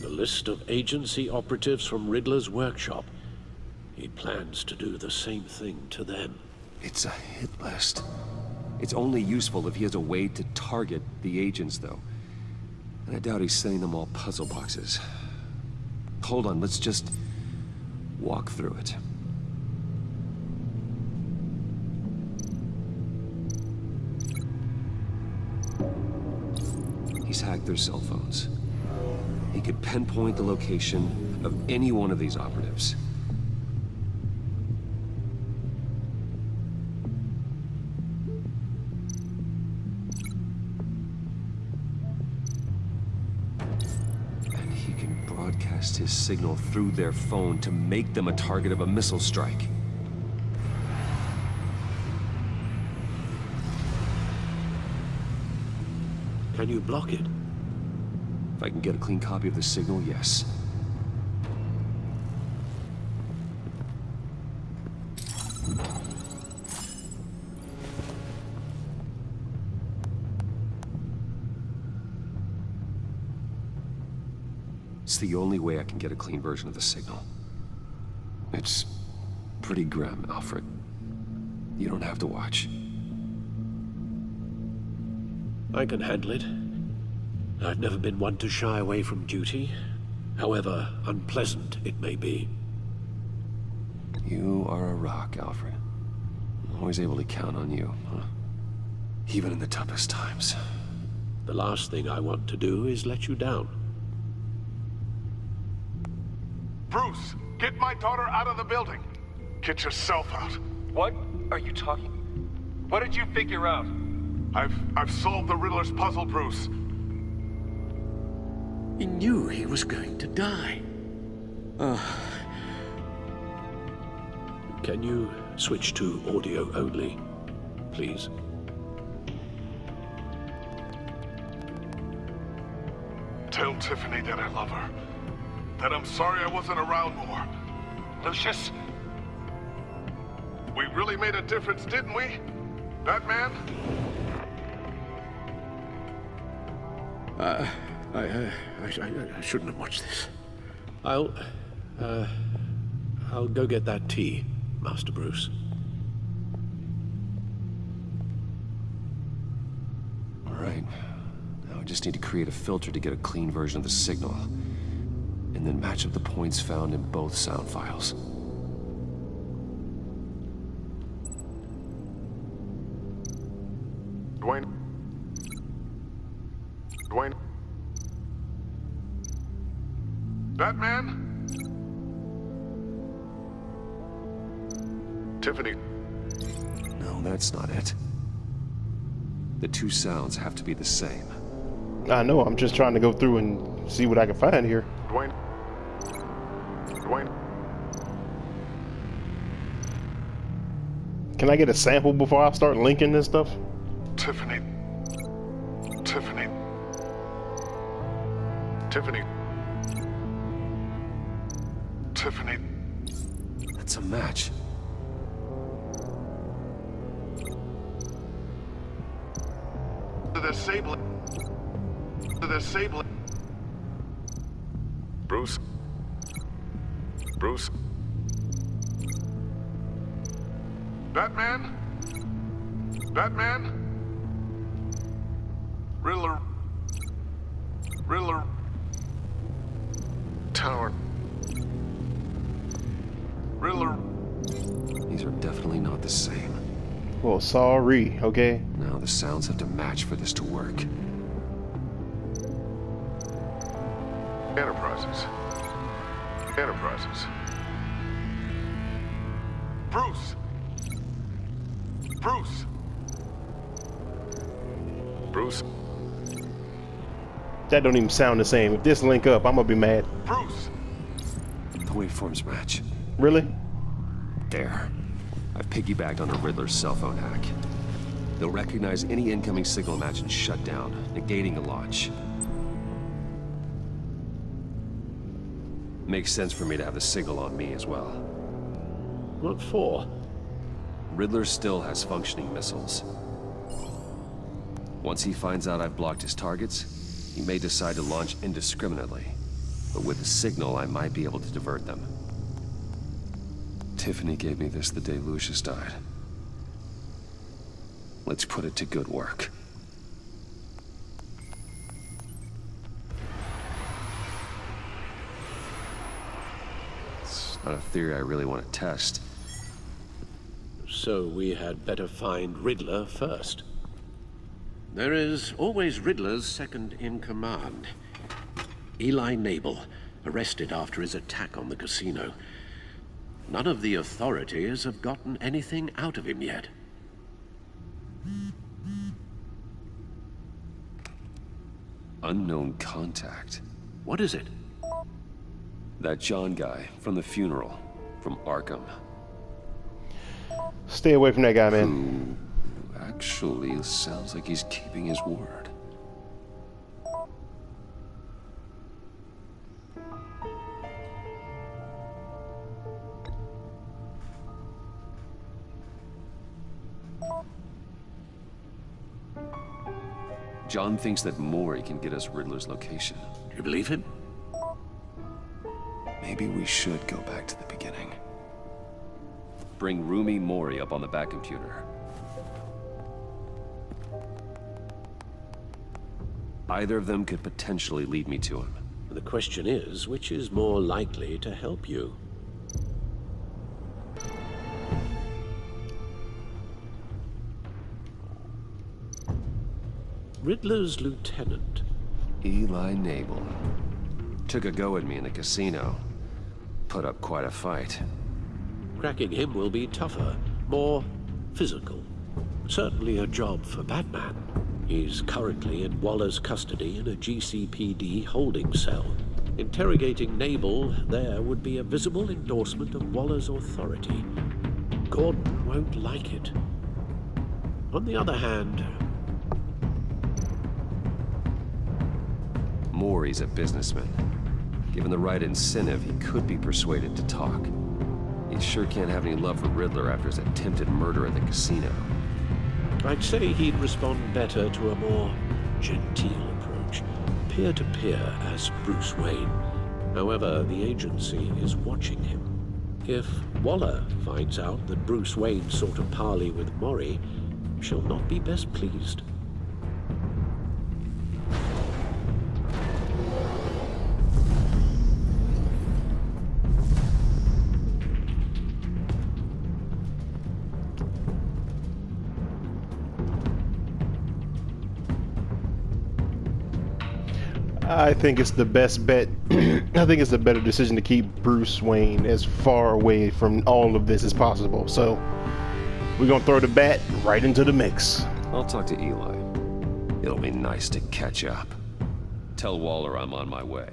The list of agency operatives from Riddler's workshop. He plans to do the same thing to them. It's a hit list. It's only useful if he has a way to target the agents, though. And I doubt he's sending them all puzzle boxes. Hold on, let's just walk through it. He's hacked their cell phones. He could pinpoint the location of any one of these operatives. And he can broadcast his signal through their phone to make them a target of a missile strike. Can you block it? If I can get a clean copy of the signal, yes. It's the only way I can get a clean version of the signal. It's pretty grim, Alfred. You don't have to watch. I can handle it. I've never been one to shy away from duty, however unpleasant it may be. You are a rock, Alfred. I'm always able to count on you, huh? Even in the toughest times. The last thing I want to do is let you down. Bruce, get my daughter out of the building. Get yourself out. What are you talking? What did you figure out? I've solved the Riddler's puzzle, Bruce. He knew he was going to die. Can you switch to audio only, please? Tell Tiffany that I love her. That I'm sorry I wasn't around more. Lucius? We really made a difference, didn't we? Batman? I shouldn't have watched this. I'll go get that tea, Master Bruce. All right. Now I just need to create a filter to get a clean version of the signal. And then match up the points found in both sound files. Dwayne? Batman? Tiffany? No, that's not it. The two sounds have to be the same. I know, I'm just trying to go through and see what I can find here. Dwayne? Can I get a sample before I start linking this stuff? Tiffany. That's a match. The disabling. Bruce. Batman? Riddler. Tower. Riddler. These are definitely not the same. Well, sorry, okay? Now the sounds have to match for this to work. Enterprises. Bruce. That don't even sound the same. If this link up, I'm gonna be mad. Bruce. The waveforms match. Really? There. I've piggybacked on a Riddler's cell phone hack. They'll recognize any incoming signal match and shut down, negating the launch. Makes sense for me to have the signal on me as well. What for? Riddler still has functioning missiles. Once he finds out I've blocked his targets, he may decide to launch indiscriminately. But with the signal, I might be able to divert them. Tiffany gave me this the day Lucius died. Let's put it to good work. It's not a theory I really want to test. So we had better find Riddler first. There is always Riddler's second in command. Eli Nabel, arrested after his attack on the casino. None of the authorities have gotten anything out of him yet. Unknown contact. What is it? That John guy from the funeral, from Arkham. Stay away from that guy, man. Who actually sounds like he's keeping his word. John thinks that Maury can get us Riddler's location. Do you believe him? Maybe we should go back to the beginning. Bring Rumi Mori up on the back computer. Either of them could potentially lead me to him. The question is, which is more likely to help you? Riddler's lieutenant. Eli Nabel. Took a go at me in the casino. Put up quite a fight. Cracking him will be tougher, more physical. Certainly a job for Batman. He's currently in Waller's custody in a GCPD holding cell. Interrogating Nabel there would be a visible endorsement of Waller's authority. Gordon won't like it. On the other hand... Mori's a businessman. Given the right incentive, he could be persuaded to talk. He sure can't have any love for Riddler after his attempted murder at the casino. I'd say he'd respond better to a more genteel approach, peer-to-peer as Bruce Wayne. However, the agency is watching him. If Waller finds out that Bruce Wayne sought a parley with Mori, she'll not be best pleased. I think it's the best bet. I think it's a better decision to keep Bruce Wayne as far away from all of this as possible. So we're gonna throw the bat right into the mix. I'll talk to Eli. It'll be nice to catch up. Tell Waller I'm on my way.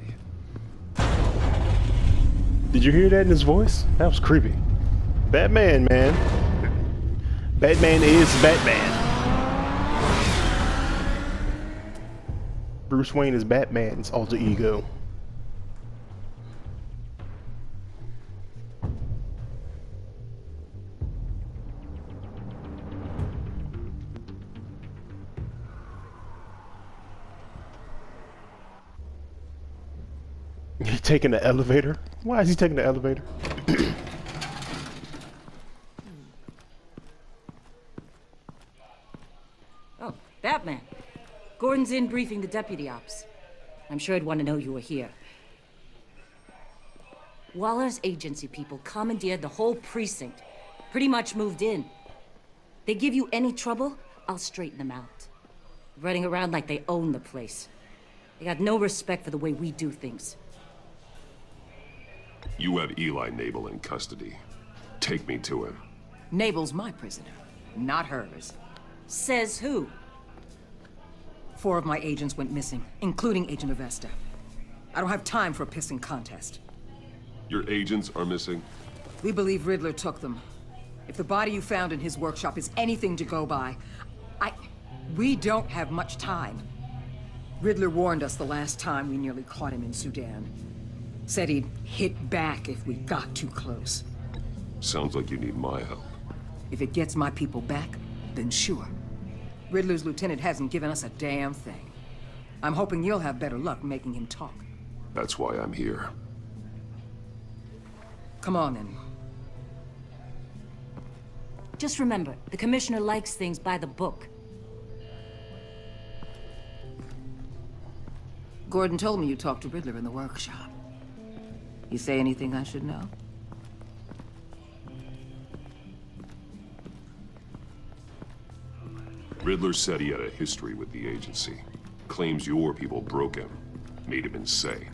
Did you hear that in his voice? That was creepy. Batman, man. Batman is Batman. Bruce Wayne is Batman's alter ego. He's taking the elevator? Why is he taking the elevator? Oh, Batman. Gordon's in briefing the deputy ops. I'm sure I'd want to know you were here. Waller's agency people commandeered the whole precinct. Pretty much moved in. They give you any trouble, I'll straighten them out. Running around like they own the place. They got no respect for the way we do things. You have Eli Nabel in custody. Take me to him. Nabel's my prisoner, not hers. Says who? 4 of my agents went missing, including Agent Avesta. I don't have time for a pissing contest. Your agents are missing? We believe Riddler took them. If the body you found in his workshop is anything to go by, we don't have much time. Riddler warned us the last time we nearly caught him in Sudan. Said he'd hit back if we got too close. Sounds like you need my help. If it gets my people back, then sure. Riddler's lieutenant hasn't given us a damn thing. I'm hoping you'll have better luck making him talk. That's why I'm here. Come on, then. Just remember, the commissioner likes things by the book. Gordon told me you talked to Riddler in the workshop. You say anything I should know? Riddler said he had a history with the agency. Claims your people broke him. Made him insane.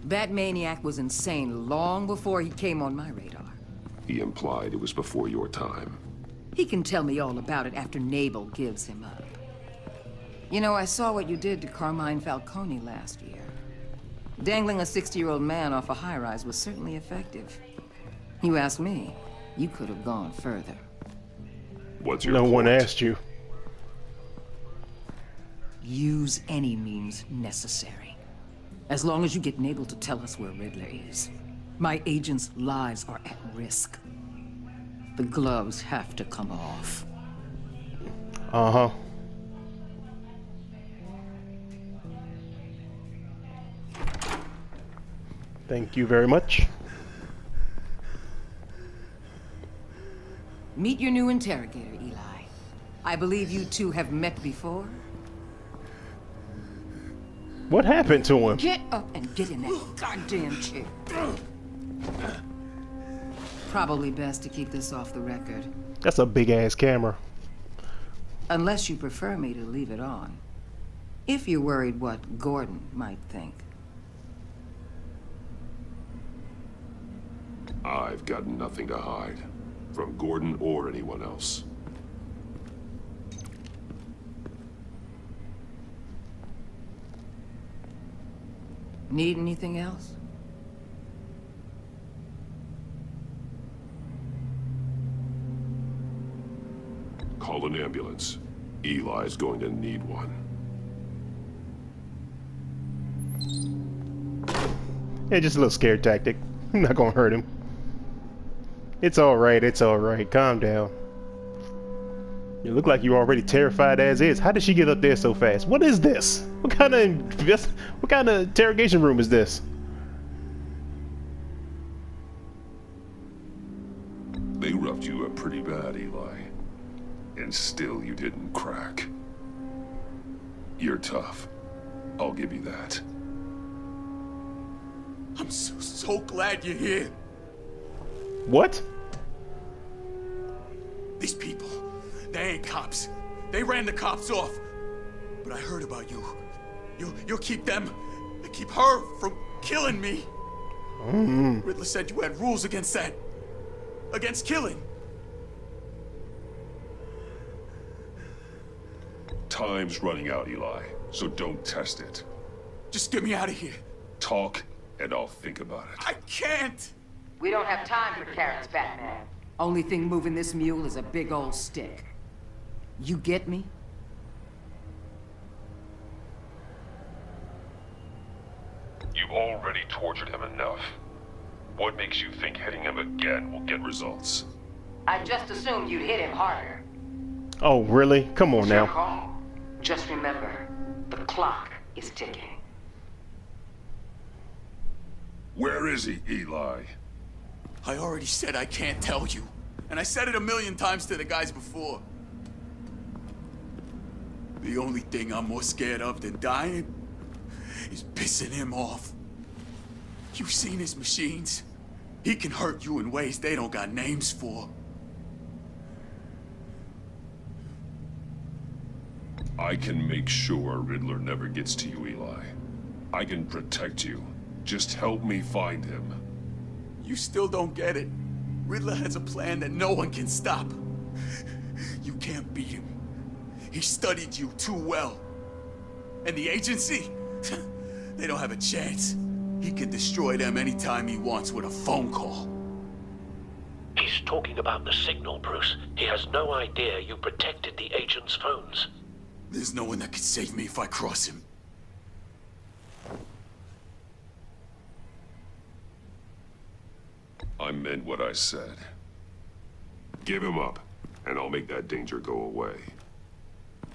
That maniac was insane long before he came on my radar. He implied it was before your time. He can tell me all about it after Nabel gives him up. You know, I saw what you did to Carmine Falcone last year. Dangling a 60-year-old man off a high-rise was certainly effective. You ask me, you could have gone further. What's your point? No one asked you. Use any means necessary. As long as you get Nabel to tell us where Riddler is. My agents' lives are at risk. The gloves have to come off. Uh-huh. Thank you very much. Meet your new interrogator, Eli. I believe you two have met before. What happened to him? Get up and get in that goddamn chair. Probably best to keep this off the record. That's a big ass camera. Unless you prefer me to leave it on. If you're worried what Gordon might think. I've got nothing to hide. From Gordon or anyone else. Need anything else? Call an ambulance. Eli's going to need one. Yeah, just a little scare tactic. I'm not gonna hurt him. It's alright, it's alright. Calm down. You look like you're already terrified as is. How did she get up there so fast? What is this? What kind of interrogation room is this? They roughed you up pretty bad, Eli. And still you didn't crack. You're tough. I'll give you that. I'm so glad you're here. What? These people, they ain't cops. They ran the cops off. But I heard about you. You'll keep them, keep her from killing me. Riddler said you had rules against that. Against killing. Time's running out, Eli, so don't test it. Just get me out of here. Talk, and I'll think about it. I can't! We don't have time for carrots, Batman. Only thing moving this mule is a big old stick. You get me? You've already tortured him enough. What makes you think hitting him again will get results? I just assumed you'd hit him harder. Oh, really? Come on now. Call. Just remember, the clock is ticking. Where is he, Eli? I already said I can't tell you. And I said it 1,000,000 times to the guys before. The only thing I'm more scared of than dying is pissing him off. You've seen his machines. He can hurt you in ways they don't got names for. I can make sure Riddler never gets to you, Eli. I can protect you. Just help me find him. You still don't get it. Riddler has a plan that no one can stop. You can't beat him. He studied you too well. And the agency? They don't have a chance. He can destroy them anytime he wants with a phone call. He's talking about the signal, Bruce. He has no idea you protected the agent's phones. There's no one that can save me if I cross him. I meant what I said. Give him up, and I'll make that danger go away.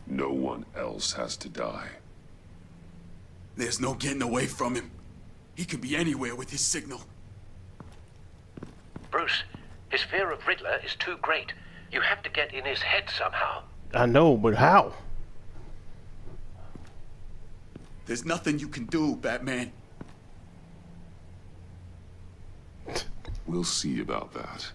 No one else has to die. There's no getting away from him. He can be anywhere with his signal. Bruce, his fear of Riddler is too great. You have to get in his head somehow. I know, but how? There's nothing you can do, Batman. We'll see about that.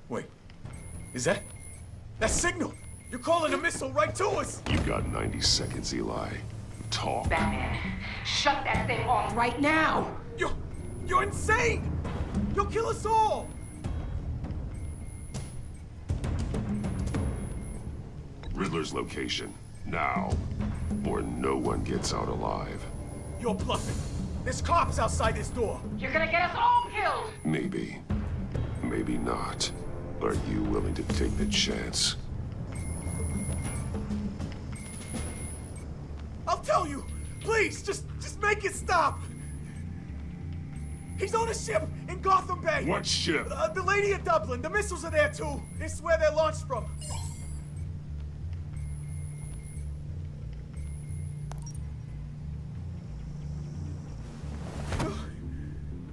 Wait, is that signal? You're calling a missile right to us! You got 90 seconds, Eli. Talk. Batman, shut that thing off right now! You're insane! You'll kill us all! Riddler's location, now, or no one gets out alive. You're bluffing. There's cops outside this door. You're gonna get us all killed! Maybe. Maybe not. Are you willing to take the chance? I'll tell you! Please, just make it stop! He's on a ship in Gotham Bay. What ship? The Lady of Dublin. The missiles are there too. This is where they're launched from.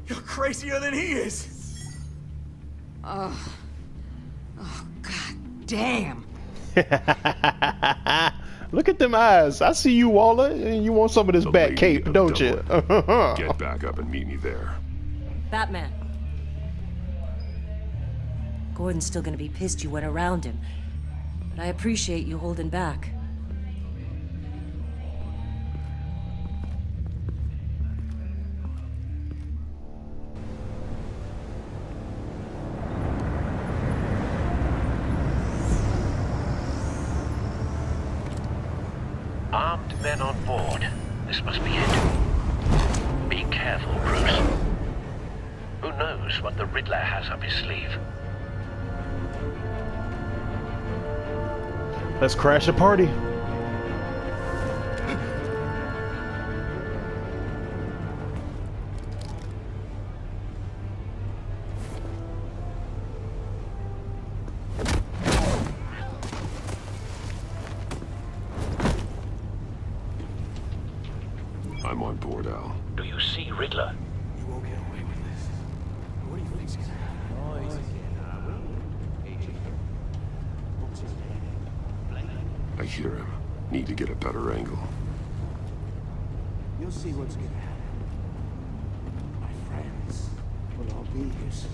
You're crazier than he is. Oh, god damn. Look at them eyes. I see you, Waller, and you want some of this bat cape, don't you? Get back up and meet me there. Batman. Gordon's still gonna be pissed you went around him, but I appreciate you holding back. Armed men on board. This must be it. Be careful, Bruce. Who knows what the Riddler has up his sleeve? Let's crash a party. I'm on board, Al. Do you see Riddler? You won't get away with this. What do you think's gonna happen? I hear him. Need to get a better angle. You'll see what's gonna happen. My friends will all be here soon.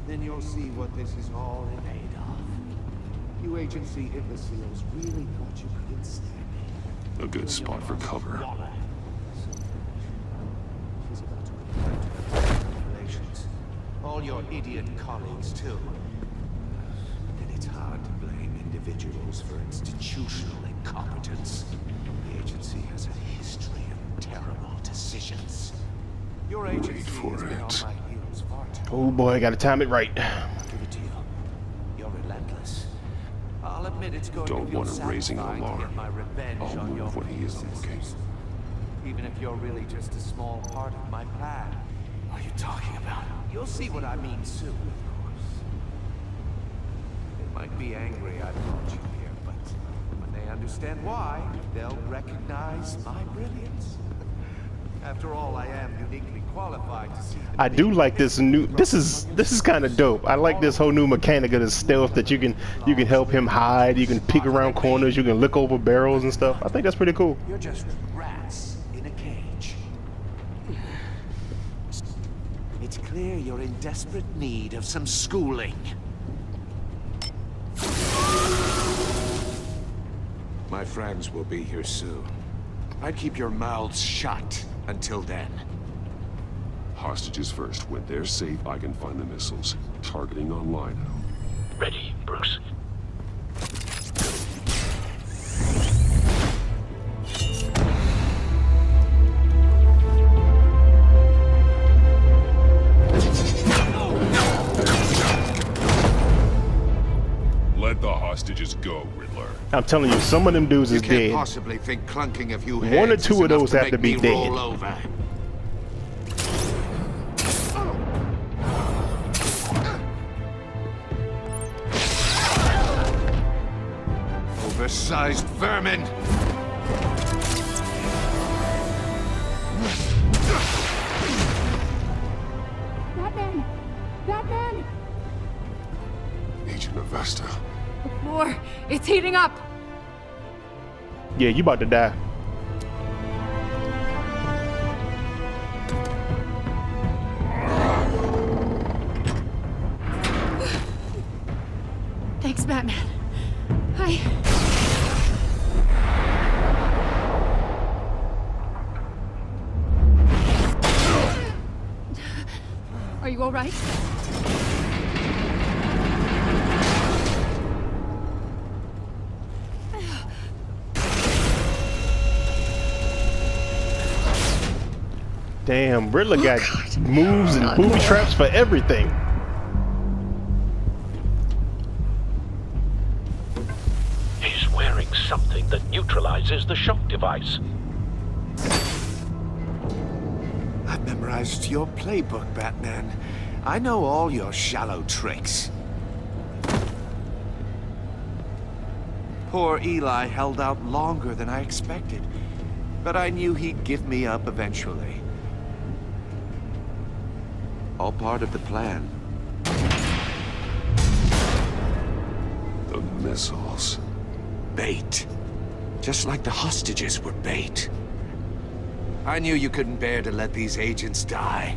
Then you'll see what this is all made of. You agency imbeciles really thought you couldn't stand me. A good spot for cover. She's about to report to relations. All your idiot colleagues, too. Then it's hard to blame individuals for institutional incompetence. The agency has a history of terrible decisions. Your agency has been on my heels far too Oh boy, I gotta time it right. Give it to you. You're relentless. I'll admit it's going Don't to feel want him raising an satisfying to alarm. get my revenge I'll on your move when he isn't looking. predecessors. Even if you're really just a small part of my plan. What are you talking about? You'll see what I mean soon, of course. They might be angry I brought you here, but when they understand why, they'll recognize my brilliance. After all, I am uniquely qualified to see the I do like this new. This is kind of dope. I like this whole new mechanic of the stealth that you can help him hide. You can peek around corners. You can look over barrels and stuff. I think that's pretty cool. You're just rats in a cage. It's clear you're in desperate need of some schooling. My friends will be here soon. I'd keep your mouths shut until then. Hostages first. When they're safe, I can find the missiles. Targeting online. Ready, Bruce. Let the hostages go, Riddler. I'm telling you, some of them dudes is You can't dead. possibly think clunking a few One or heads two is of enough those to have make to be me dead. roll over. Oversized vermin! Batman! Batman! Agent Avesta. The floor, it's heating up! Yeah, you about to die. Thanks, Batman. Are you all right? Damn, Riddler got moves and booby traps for everything. He's wearing something that neutralizes the shock device. I've memorized your playbook, Batman. I know all your shallow tricks. Poor Eli held out longer than I expected, but I knew he'd give me up eventually. All part of the plan. The missiles. Bait. Just like the hostages were bait. I knew you couldn't bear to let these agents die.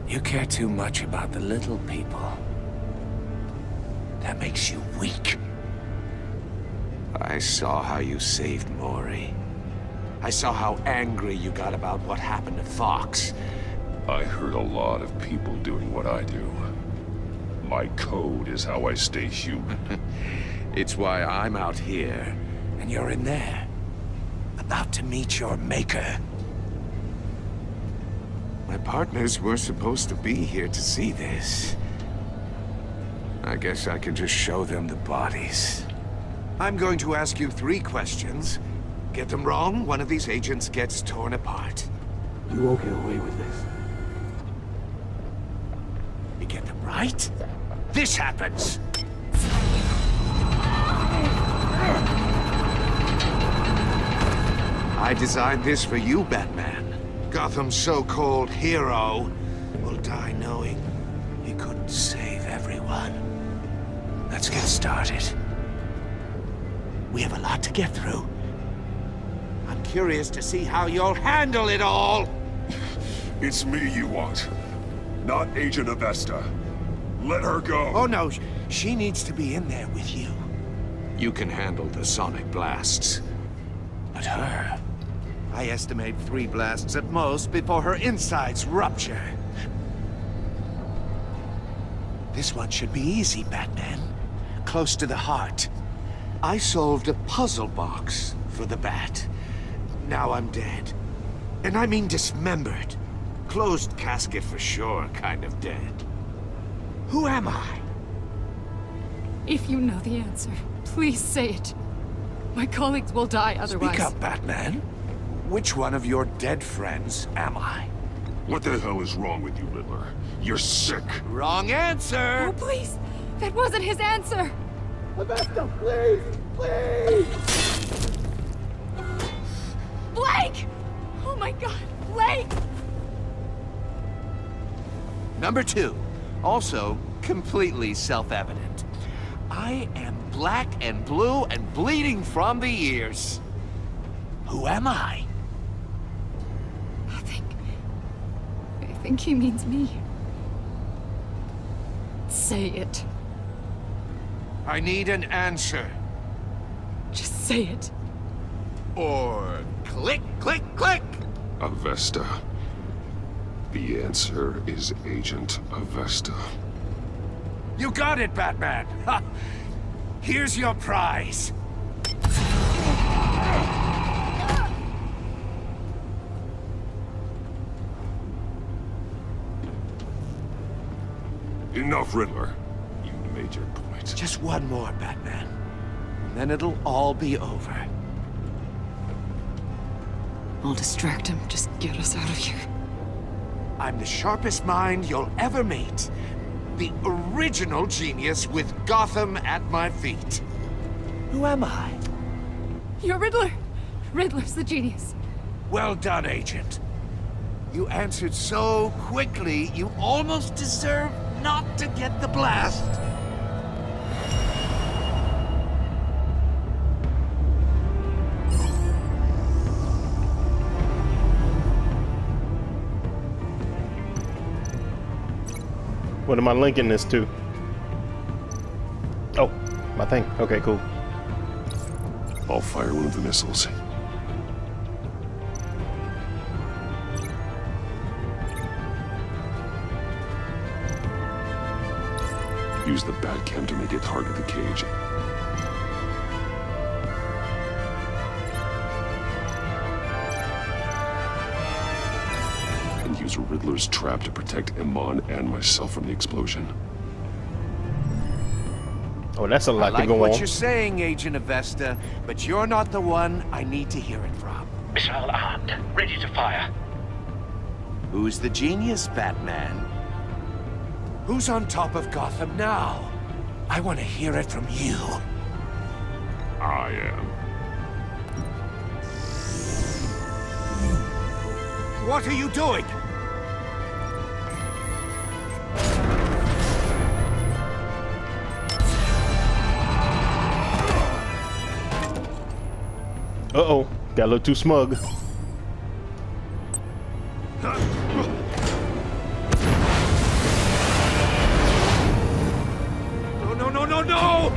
You care too much about the little people. That makes you weak. I saw how you saved Maury. I saw how angry you got about what happened to Fox. I heard a lot of people doing what I do. My code is how I stay human. It's why I'm out here, and you're in there. About to meet your maker. My partners were supposed to be here to see this. I guess I can just show them the bodies. I'm going to ask you 3 questions. Get them wrong, one of these agents gets torn apart. You won't get away with this. You get them right, this happens. I designed this for you, Batman. Gotham's so-called hero will die knowing he couldn't save everyone. Let's get started. We have a lot to get through. I'm curious to see how you'll handle it all. It's me you want, not Agent Avesta. Let her go. Oh no, she needs to be in there with you. You can handle the sonic blasts. But her... I estimate 3 blasts at most before her insides rupture. This one should be easy, Batman. Close to the heart. I solved a puzzle box for the Bat. Now I'm dead. And I mean dismembered. Closed casket for sure, kind of dead. Who am I? If you know the answer, please say it. My colleagues will die otherwise. Speak up, Batman. Which one of your dead friends am I? What the hell is wrong with you, Riddler? You're sick. Wrong answer! Oh, please! That wasn't his answer! Avesta, please! Please! Blake! Oh my god, Blake! Number 2. Also, completely self-evident. I am black and blue and bleeding from the ears. Who am I? I think he means me. Say it. I need an answer. Just say it. Or click, click, click! Avesta. The answer is Agent Avesta. You got it, Batman! Ha! Here's your prize. Enough, Riddler. You made your point. Just one more, Batman. And then it'll all be over. I'll distract him. Just get us out of here. I'm the sharpest mind you'll ever meet. The original genius with Gotham at my feet. Who am I? You're Riddler. Riddler's the genius. Well done, Agent. You answered so quickly, you almost deserve not to get the blast. What am I linking this to? Oh, my thing. Okay, cool. I'll fire one of the missiles. Use the Batcam to make it target the cage. And use Riddler's trap to protect Iman and myself from the explosion. Oh, that's a lot I like to go what on. you're saying, Agent Avesta, but you're not the one I need to hear it from. Missile armed, ready to fire. Who's the genius, Batman? Who's on top of Gotham now? I want to hear it from you. I am. What are you doing? Uh-oh. Got a little too smug. No!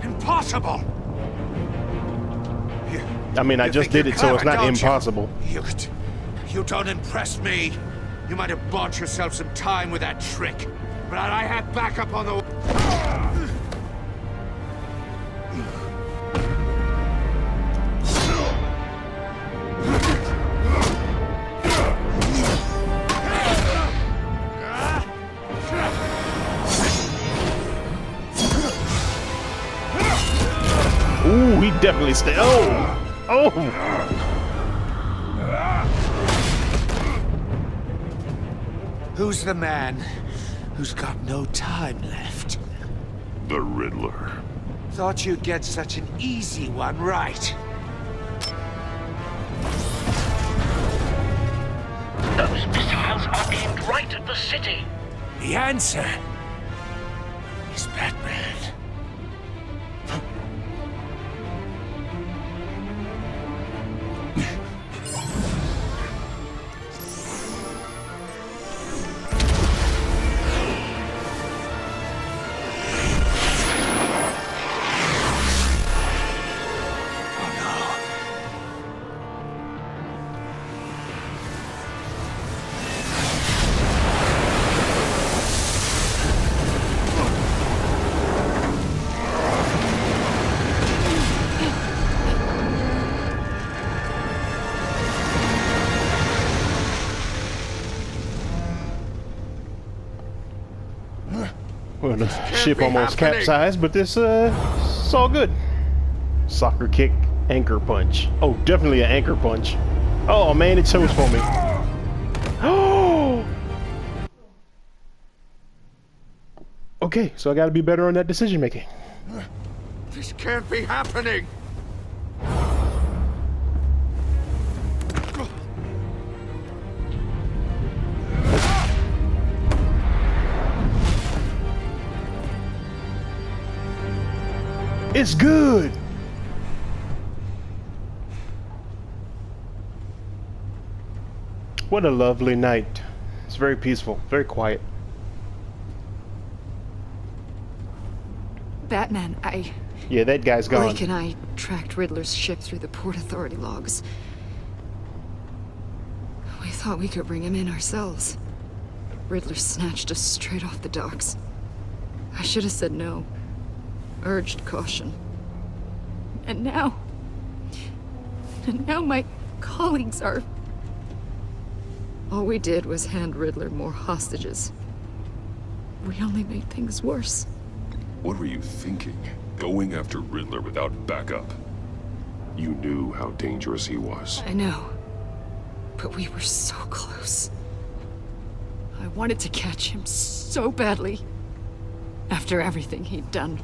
Impossible! I mean, I just did it, so it's not impossible. You don't impress me. You might have bought yourself some time with that trick, but I have backup on the... Ooh, he definitely stayed. Oh! Oh! Who's the man who's got no time left? The Riddler. Thought you'd get such an easy one right. Those missiles are aimed right at the city. The answer is Batman. Well, the ship almost capsized, but this, it's all good. Soccer kick, anchor punch. Oh, definitely an anchor punch. Oh man, it shows for me. Oh. Okay, so I got to be better on that decision making. This can't be happening. It's good. What a lovely night. It's very peaceful, very quiet. Batman, Yeah, that guy's gone. Blake and I tracked Riddler's ship through the Port Authority logs. We thought we could bring him in ourselves. Riddler snatched us straight off the docks. I should have said no. Urged caution. And now my colleagues are... All we did was hand Riddler more hostages. We only made things worse. What were you thinking? Going after Riddler without backup? You knew how dangerous he was. I know. But we were so close. I wanted to catch him so badly. After everything he'd done.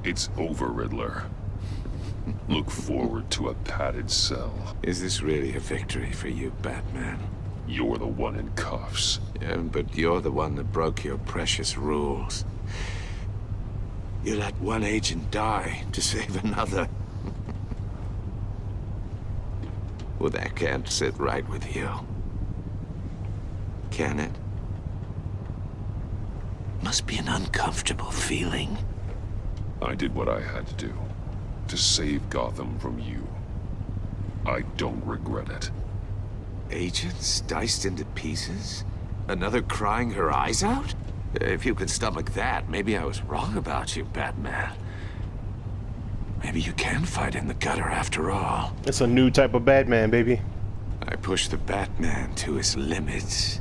It's over, Riddler. Look forward to a padded cell. Is this really a victory for you, Batman? You're the one in cuffs. Yeah, but you're the one that broke your precious rules. You let one agent die to save another. Well, that can't sit right with you. Can it? Must be an uncomfortable feeling. I did what I had to do. To save Gotham from you. I don't regret it. Agents diced into pieces? Another crying her eyes out? If you could stomach that, maybe I was wrong about you, Batman. Maybe you can fight in the gutter after all. It's a new type of Batman, baby. I pushed the Batman to his limits.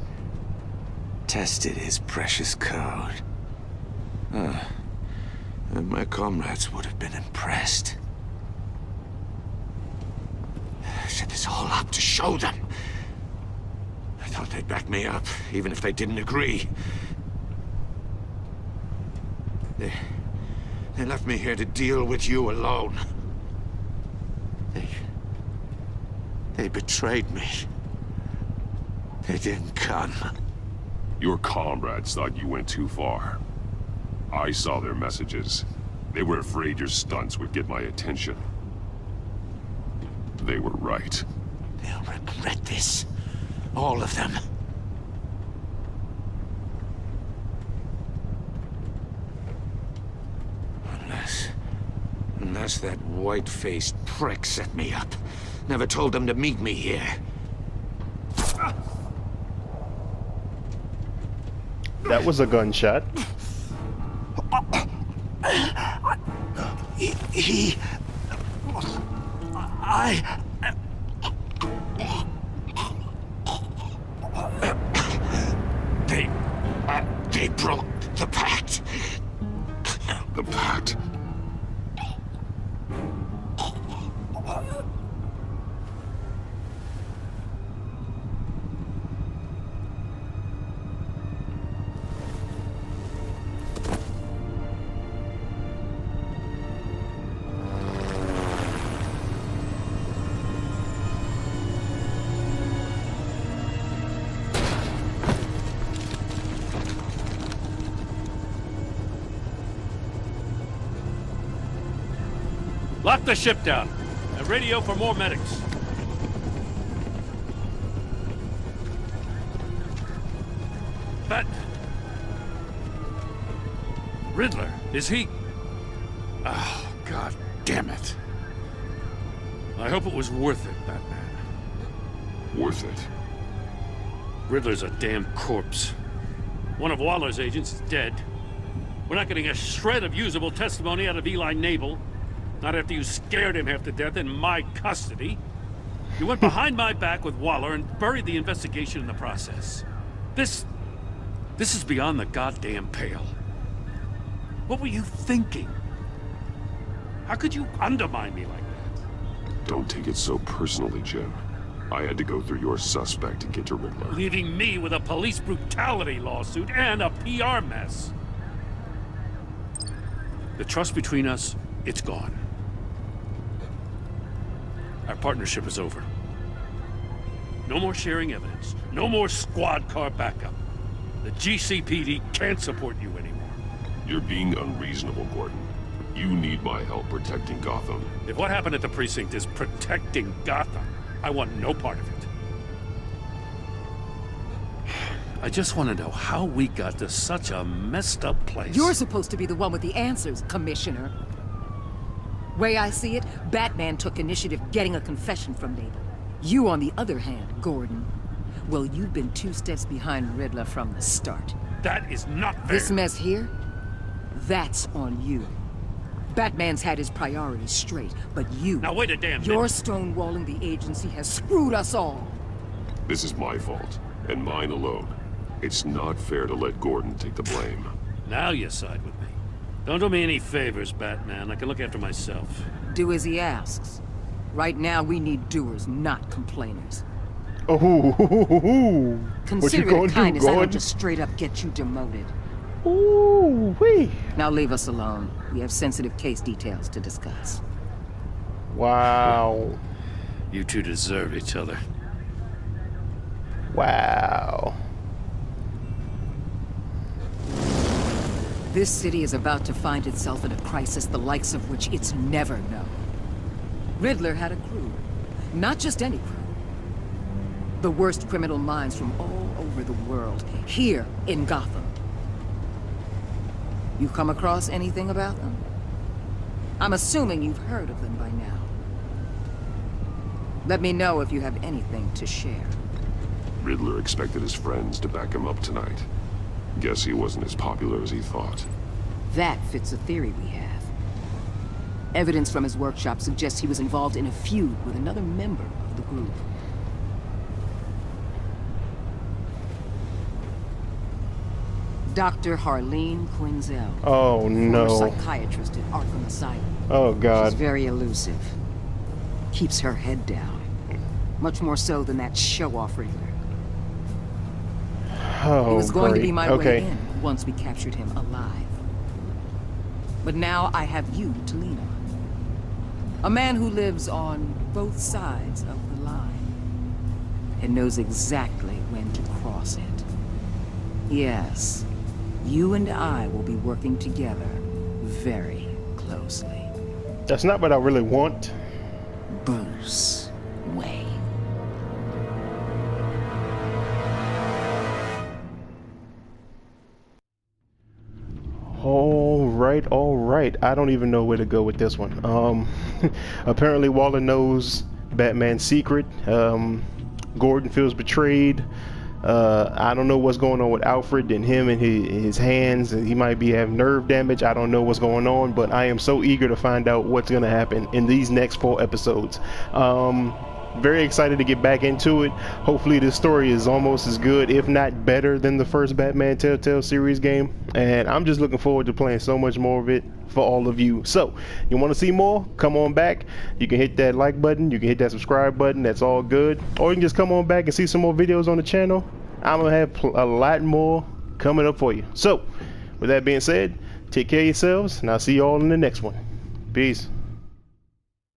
Tested his precious code. And my comrades would have been impressed. I set this all up to show them. I thought they'd back me up, even if they didn't agree. They left me here to deal with you alone. They betrayed me. They didn't come. Your comrades thought you went too far. I saw their messages. They were afraid your stunts would get my attention. They were right. They'll regret this. All of them. Unless that white-faced prick set me up. Never told them to meet me here. That was a gunshot. They broke the pact. The pact? Lock the ship down. And radio for more medics. Riddler, is he... Oh, God damn it. I hope it was worth it, Batman. Worth it? Riddler's a damn corpse. One of Waller's agents is dead. We're not getting a shred of usable testimony out of Eli Nabel. Not after you scared him half to death in my custody. You went behind my back with Waller and buried the investigation in the process. This is beyond the goddamn pale. What were you thinking? How could you undermine me like that? Don't take it so personally, Jim. I had to go through your suspect to get to Riddler. Leaving me with a police brutality lawsuit and a PR mess. The trust between us, it's gone. Our partnership is over. No more sharing evidence. No more squad car backup. The GCPD can't support you anymore. You're being unreasonable, Gordon. You need my help protecting Gotham. If what happened at the precinct is protecting Gotham, I want no part of it. I just want to know how we got to such a messed up place. You're supposed to be the one with the answers, Commissioner. Way I see it, Batman took initiative getting a confession from Nabel. You, on the other hand, Gordon, well, you've been 2 steps behind Riddler from the start. That is not fair. This mess here, that's on you. Batman's had his priorities straight, but you... Now wait a damn minute. Your stonewalling the agency has screwed us all. This is my fault, and mine alone. It's not fair to let Gordon take the blame. Now you side with me. Don't do me any favors, Batman. I can look after myself. Do as he asks. Right now, we need doers, not complainers. Oh, Consider it a kindness I don't just straight up get you demoted. Ooh, wee. Now leave us alone. We have sensitive case details to discuss. Wow. You two deserve each other. Wow. This city is about to find itself in a crisis the likes of which it's never known. Riddler had a crew. Not just any crew. The worst criminal minds from all over the world, here in Gotham. You come across anything about them? I'm assuming you've heard of them by now. Let me know if you have anything to share. Riddler expected his friends to back him up tonight. Guess he wasn't as popular as he thought. That fits a theory we have. Evidence from his workshop suggests he was involved in a feud with another member of the group. Dr. Harleen Quinzel. Oh no. Former psychiatrist at Arkham Asylum. Oh God. She's very elusive. Keeps her head down. Much more so than that show-off Riddler. Oh, it was going great. to be my Okay. way in once we captured him alive. But now I have you to lean on. A man who lives on both sides of the line and knows exactly when to cross it. Yes, you and I will be working together very closely. That's not what I really want. Bruce Wayne. All right. I don't even know where to go with this one. Apparently Waller knows Batman's secret. Gordon feels betrayed. I don't know what's going on with Alfred and him and his hands. He might be having nerve damage. I don't know what's going on, but I am so eager to find out what's going to happen in these next 4 episodes. Very excited to get back into it. Hopefully this story is almost as good, if not better, than the first Batman Telltale series game. And I'm just looking forward to playing so much more of it for all of you. So, you want to see more? Come on back. You can hit that like button. You can hit that subscribe button. That's all good. Or you can just come on back and see some more videos on the channel. I'm going to have a lot more coming up for you. So, with that being said, take care of yourselves, and I'll see you all in the next one. Peace.